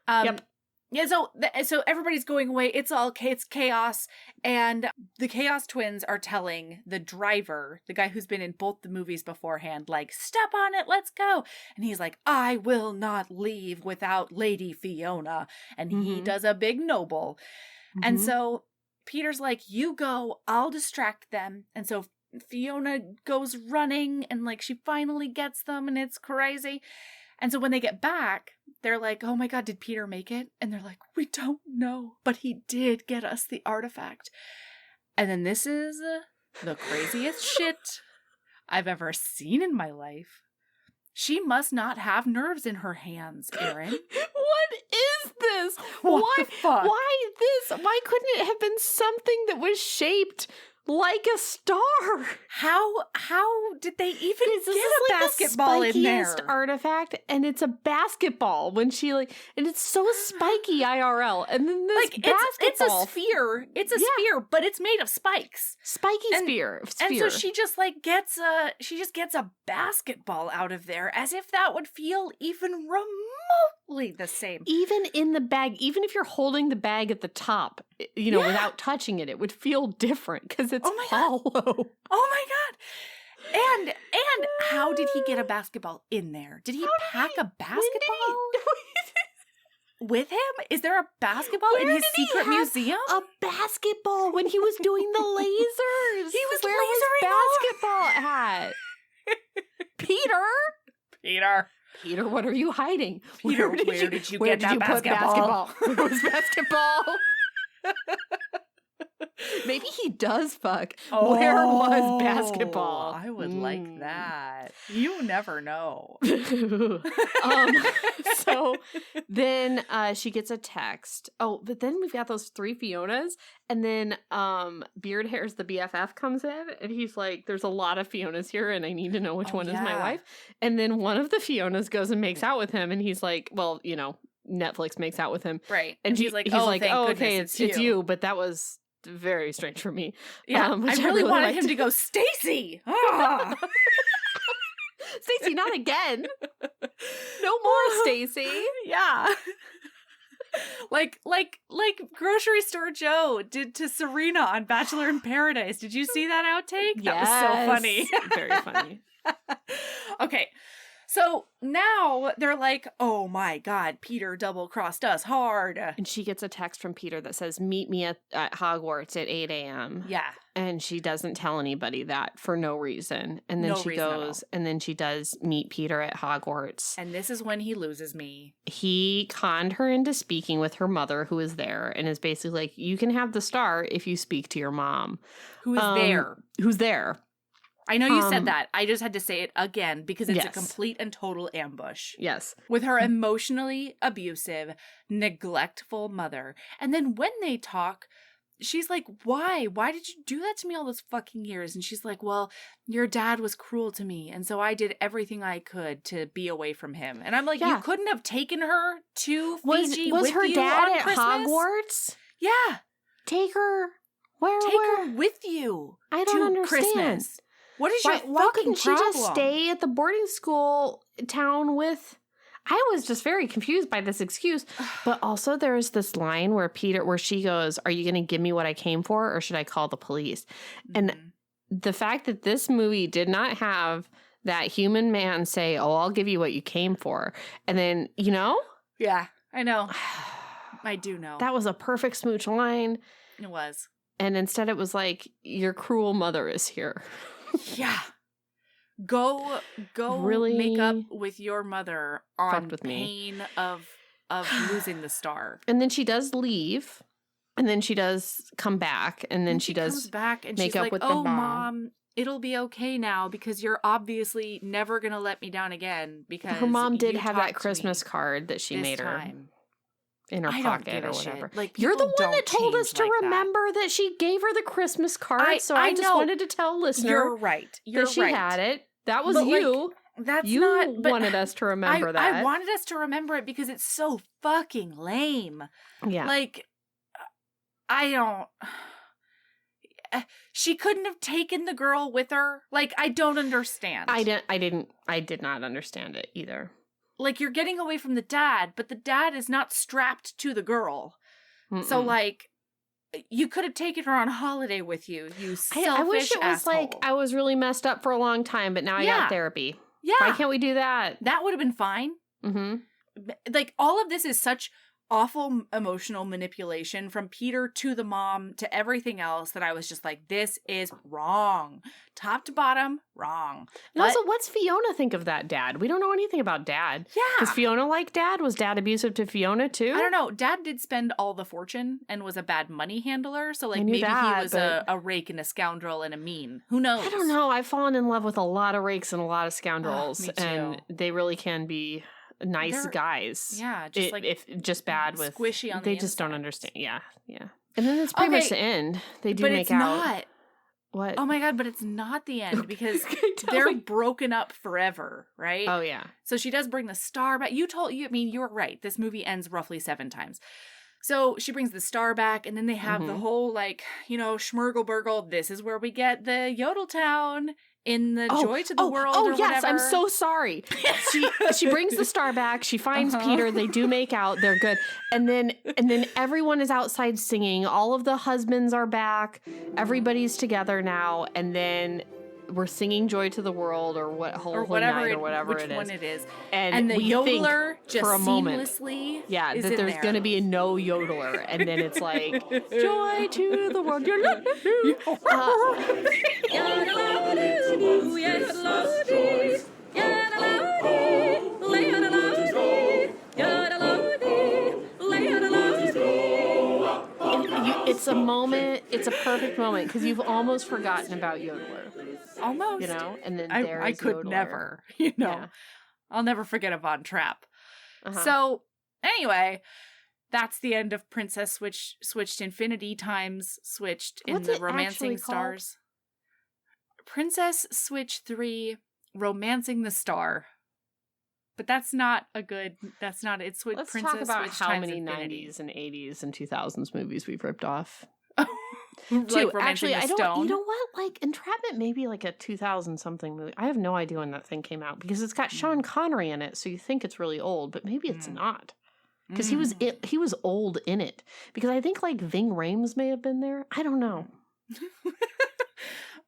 Yep. Yeah, so everybody's going away. It's chaos. And the Chaos Twins are telling the driver, the guy who's been in both the movies beforehand, like, step on it, let's go. And he's like, I will not leave without Lady Fiona. And he does a big noble. And so Peter's like, you go, I'll distract them. And so Fiona goes running and like she finally gets them and it's crazy. And so when they get back, they're like, oh my God, did Peter make it? And they're like, we don't know, but he did get us the artifact. And then this is the craziest shit I've ever seen in my life. She must not have nerves in her hands, Erin. What is this? What the fuck? Why this? Why couldn't it have been something that was shaped like a star? How did they even get a basketball in there? It's the spikiest artifact, and it's a basketball when she and it's so spiky IRL. And then this basketball, it's a sphere. It's a sphere, but it's made of spikes. Spiky sphere. And so she just gets a basketball out of there, as if that would feel even remotely the same. Even in the bag, even if you're holding the bag at the top, without touching it, it would feel different because it's hollow. Oh my God. And how did he get a basketball in there? Did he pack a basketball with him? Is there a basketball in his secret museum? A basketball when he was doing the lasers. He was lasering basketball at. Peter, what are you hiding? Peter, where did you get that basketball? It was basketball. Maybe he does fuck. Where was basketball? I would like that. You never know. So then she gets a text. Oh, but then we've got those 3 Fionas. And then Beard Hairs the BFF comes in. And he's like, there's a lot of Fionas here. And I need to know which one is my wife. And then one of the Fionas goes and makes out with him. And he's like, well, you know, Netflix makes out with him. Right. And he's like, thank okay, goodness it's you. But that was very strange for me. Yeah, I really wanted him to go, Stacey! Ah! Stacey, not again. No more, Stacey. Yeah. like Grocery Store Joe did to Serena on Bachelor in Paradise. Did you see that outtake? That was so funny. Very funny. Okay. So now they're like, oh my God, Peter double-crossed us hard. And she gets a text from Peter that says, meet me at Hogwarts at 8 a.m. Yeah. And she doesn't tell anybody that for no reason. And then she goes, and then she does meet Peter at Hogwarts. And this is when he loses me. He conned her into speaking with her mother, who is there, and is basically like, you can have the star if you speak to your mom. Who is there? Who's there. I know you said that. I just had to say it again because it's a complete and total ambush. Yes. With her emotionally abusive, neglectful mother. And then when they talk, she's like, why? Why did you do that to me all those fucking years? And she's like, well, your dad was cruel to me. And so I did everything I could to be away from him. And I'm like, you couldn't have taken her to Fiji was with her you dad on at Christmas? Hogwarts? Yeah. Take her. Take her with you. I don't understand. Christmas. What is your why fucking couldn't she problem? just stay at the boarding school town with... I was just very confused by this excuse. But also there's this line where she goes, are you going to give me what I came for or should I call the police? Mm-hmm. And the fact that this movie did not have that human man say, oh, I'll give you what you came for. And then, you know? Yeah, I know. I do know. That was a perfect smooch line. It was. And instead it was like, your cruel mother is here. Yeah. Go really make up with your mother on pain of losing the star. And then she does leave. And then she does come back. And then she does comes back and make she's up like, with oh, the mom, it'll be okay now because you're obviously never going to let me down again because her mom did have that Christmas card that she made her in her pocket or whatever. Like, you're the one that told us to remember that she gave her the Christmas card. So I just wanted to tell listeners you're right. That she had it. That was you. That's you not. But wanted us to remember that. I wanted us to remember it because it's so fucking lame. Yeah. Like, I don't. She couldn't have taken the girl with her. Like, I don't understand. I did not understand it either. Like, you're getting away from the dad, but the dad is not strapped to the girl. Mm-mm. So, like, you could have taken her on holiday with you, you selfish I wish it was asshole. like I was really messed up for a long time, but now I got therapy. Yeah. Why can't we do that? That would have been fine. Mm-hmm. Like, all of this is such awful emotional manipulation from Peter to the mom to everything else that I was just like, this is wrong. Top to bottom, wrong. And also, what's Fiona think of that dad? We don't know anything about dad. Yeah. Does Fiona like dad? Was dad abusive to Fiona too? I don't know. Dad did spend all the fortune and was a bad money handler. So, like, maybe he was a rake and a scoundrel and a mean. Who knows? I don't know. I've fallen in love with a lot of rakes and a lot of scoundrels. Me too. And they really can be nice guys. Yeah, just if just bad with squishy on they the just inside. don't understand. Yeah. And then it's pretty much the end. They do make out. But it's not. What? Oh my God, but it's not the end because they're broken up forever, right? Oh yeah. So she does bring the star back. I mean, you were right. This movie ends roughly 7 times. So she brings the star back, and then they have the whole, like, schmurgle-burgle. This is where we get the Yodel Town in the Joy to the World or yes, whatever. I'm so sorry. She brings the star back. She finds Peter. They do make out. They're good. And then everyone is outside singing. All of the husbands are back. Everybody's together now. And then we're singing Joy to the World or whatever which it one it is. And the we yodeler think just for a moment, seamlessly that is there's going to be no yodeler. And then it's like, Joy to the World. a moment. It's a perfect moment because you've almost forgotten about Yodeler. Almost. You know? And then I could Yodeler. never, you know. Yeah. I'll never forget a Von Trapp. Uh-huh. So, anyway, that's the end of Princess Switched Infinity Times Switched in the Romancing Stars. Princess Switch 3 Romancing the Star. But it's Let's Princess talk about Switch how times many Infinity. 90s and 80s and 2000s movies we've ripped off. Like Romancing the Stone. You know what? Like Entrapment may be like a 2000 something movie. I have no idea when that thing came out because it's got Sean Connery in it, so you think it's really old, but maybe it's not. Because he was old in it. Because I think like Ving Rhames may have been there. I don't know.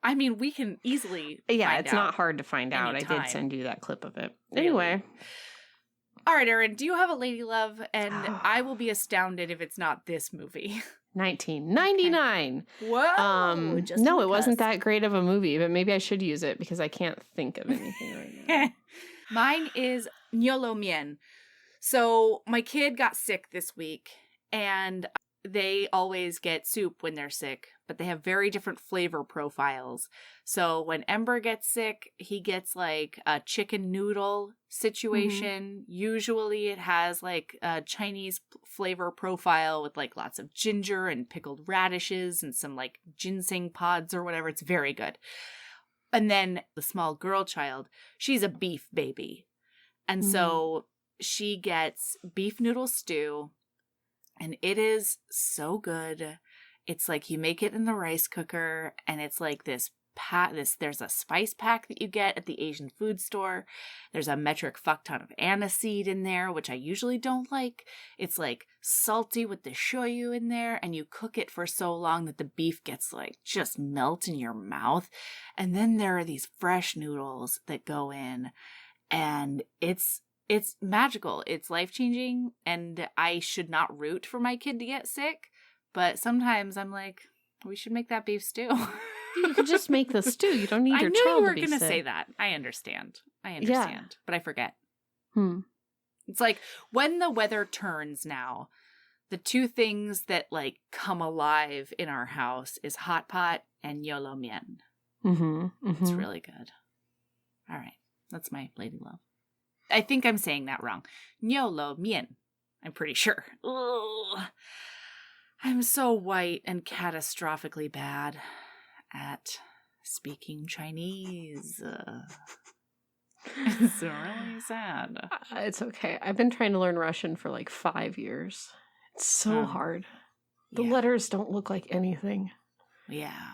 I mean, we can easily find it's out not hard to find out. anytime. I did send you that clip of it. Really? Anyway. All right, Erin, do you have a lady love? And I will be astounded if it's not this movie. 1999. Okay. Whoa! No, it wasn't that great of a movie, but maybe I should use it because I can't think of anything right now. Mine is Niu Ro Mien. So my kid got sick this week, and they always get soup when they're sick, but they have very different flavor profiles. So when Ember gets sick, he gets like a chicken noodle situation. Usually it has like a Chinese flavor profile with like lots of ginger and pickled radishes and some like ginseng pods or whatever. It's very good. And then the small girl child, she's a beef baby. And so she gets beef noodle stew. And it is so good. It's like you make it in the rice cooker, and it's like there's a spice pack that you get at the Asian food store. There's a metric fuck ton of aniseed in there, which I usually don't like. It's like salty with the shoyu in there, and you cook it for so long that the beef gets like just melt in your mouth. And then there are these fresh noodles that go in, and it's magical. It's life-changing, and I should not root for my kid to get sick, but sometimes I'm like, we should make that beef stew. You could just make the stew. You don't need your child to be sick. I knew you were going to say that. I understand, but I forget. It's like when the weather turns now, the two things that like come alive in our house is hot pot and Niu Ro Mien. It's really good. All right. That's my lady love. I think I'm saying that wrong. Niu Ro Mien. I'm pretty sure. Ugh. I'm so white and catastrophically bad at speaking Chinese. It's really sad. It's okay. I've been trying to learn Russian for like 5 years. It's so hard. The letters don't look like anything. Yeah.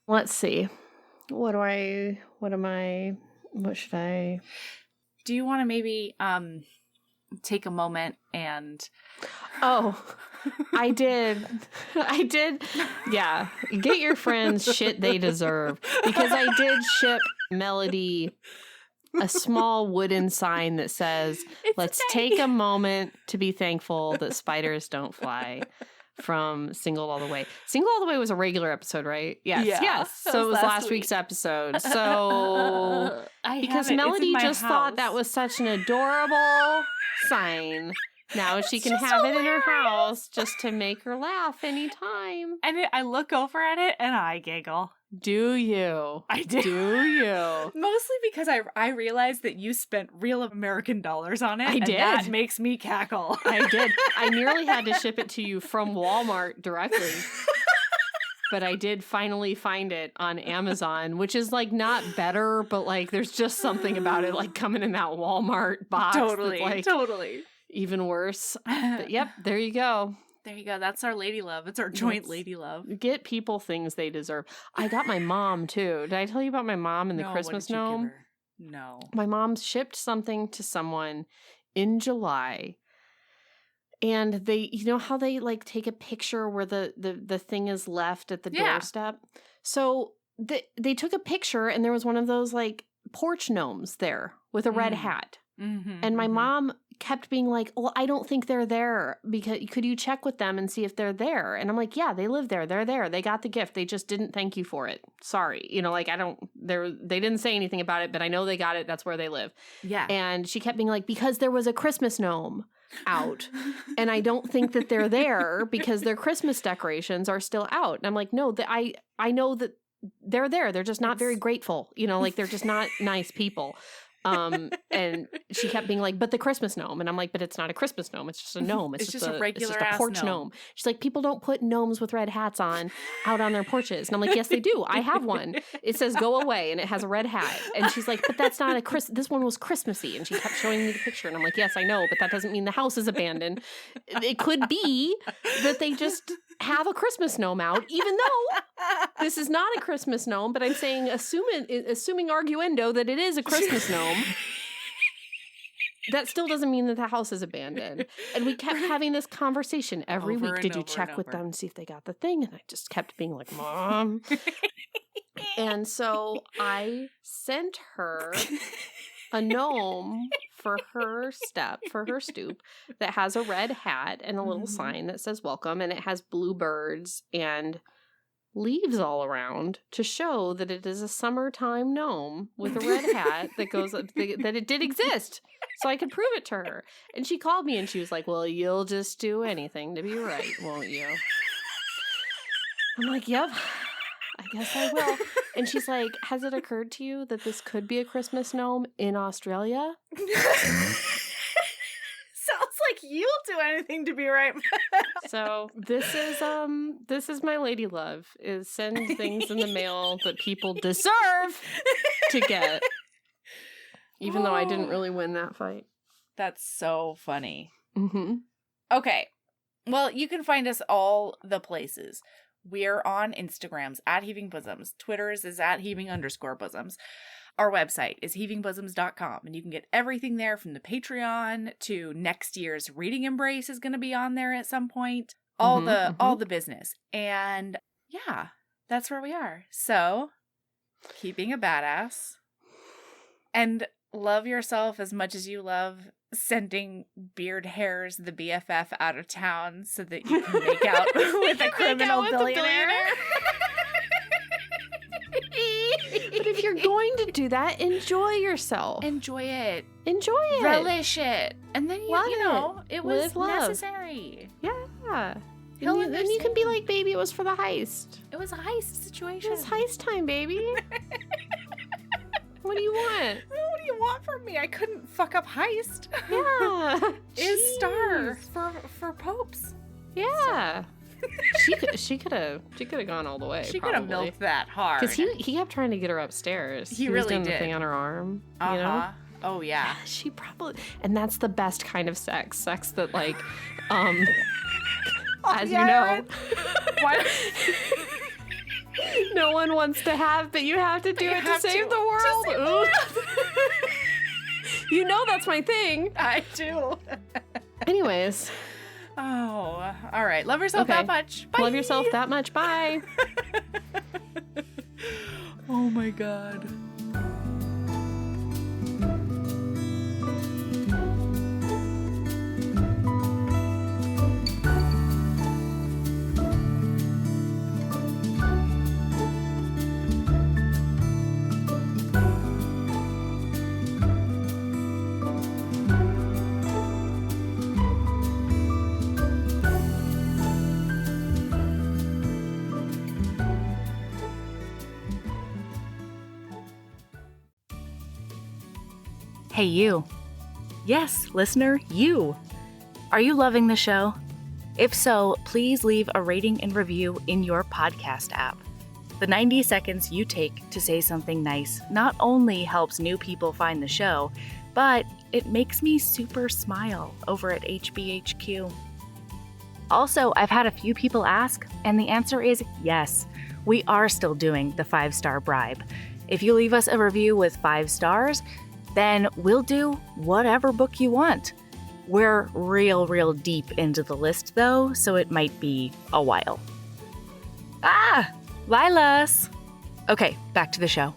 Let's see. What should I... Do you want to maybe take a moment and... Oh, I did. Yeah. Get your friends shit they deserve. Because I did ship Melody a small wooden sign that says, let's take a moment to be thankful that spiders don't fly. From Single All the Way. Single All the Way was a regular episode, right? Yes. So it was last week's episode. So because Melody just thought that was such an adorable sign. Now she can have it in her house just to make her laugh anytime. And I look over at it and I giggle. Do you? I do. Do you? Mostly because I realized that you spent real American dollars on it. I did. That makes me cackle. I did. I nearly had to ship it to you from Walmart directly. But I did finally find it on Amazon, which is like not better, but like there's just something about it like coming in that Walmart box. Totally. That's, like, even worse. But yep, there you go. There you go. That's our lady love. It's our joint lady love. Get people things they deserve. I got my mom too. Did I tell you about my mom and the Christmas gnome? No. My mom shipped something to someone in July. And they, you know how they like take a picture where the thing is left at the doorstep? So they took a picture and there was one of those like porch gnomes there with a red hat. And my mom kept being like, well, I don't think they're there because could you check with them and see if they're there? And I'm like, yeah, they live there. They're there. They got the gift. They just didn't thank you for it. Sorry. You know, like they didn't say anything about it, but I know they got it. That's where they live. Yeah. And she kept being like, because there was a Christmas gnome. out. And I don't think that they're there because their Christmas decorations are still out. And I'm like, no, I know that they're there. They're just not very grateful. Like they're just not nice people. And she kept being like, but the Christmas gnome. And I'm like, but it's not a Christmas gnome. It's just a gnome. It's just a regular porch gnome. She's like, people don't put gnomes with red hats on out on their porches. And I'm like, yes, they do. I have one. It says go away and it has a red hat. And she's like, but that's not this one was Christmassy. And she kept showing me the picture. And I'm like, yes, I know, but that doesn't mean the house is abandoned. It could be that they just have a Christmas gnome out, even though this is not a Christmas gnome, but I'm saying, assuming arguendo that it is a Christmas gnome, that still doesn't mean that the house is abandoned. And we kept having this conversation every week. Did you check with them and see if they got the thing? And I just kept being like, Mom. And so I sent her a gnome for her stoop that has a red hat and a little sign that says welcome, and it has bluebirds and leaves all around to show that it is a summertime gnome with a red hat that goes that it did exist, so I could prove it to her. And she called me and she was like, well, you'll just do anything to be right, won't you? I'm like, yep, I guess I will. And she's like, has it occurred to you that this could be a Christmas gnome in Australia? Sounds like you'll do anything to be right. So this is my lady love, is send things in the mail that people deserve to get. Even though I didn't really win that fight. That's so funny. Mm-hmm. Okay. Well, you can find us all the places. We're on Instagrams at Heaving Bosoms. Twitter's is at Heaving_Bosoms. Our website is heavingbosoms.com, and you can get everything there from the Patreon to next year's Reading Embrace is going to be on there at some point. All the business. And yeah, that's where we are. So keep being a badass and love yourself as much as you love sending Beard Hairs the BFF out of town so that you can make out with a criminal billionaire. But if you're going to do that, enjoy yourself. Enjoy it. Enjoy it. Relish it. And then, it was love. Necessary. Yeah. And you can be like, baby, it was for the heist. It was a heist situation. It was heist time, baby. What do you want? What do you want from me? I couldn't fuck up heist. Yeah. Is star for popes. Yeah. She could have gone all the way. She could have milked that hard. Because he kept trying to get her upstairs. He was really doing did. The thing on her arm. Uh-huh. You know? Oh yeah. She probably, and that's the best kind of sex that like, as you know, no one wants to have, but you have to do it to save the world. You know that's my thing. I do. Anyways. Oh, all right. Love yourself that much. Bye. Love yourself that much. Bye. Oh my God. Hey, you. Yes, listener, you. Are you loving the show? If so, please leave a rating and review in your podcast app. The 90 seconds you take to say something nice not only helps new people find the show, but it makes me super smile over at HBHQ. Also, I've had a few people ask, and the answer is yes. We are still doing the 5-star bribe. If you leave us a review with 5 stars, then we'll do whatever book you want. We're real deep into the list though, so it might be a while. Lilas! Okay, back to the show.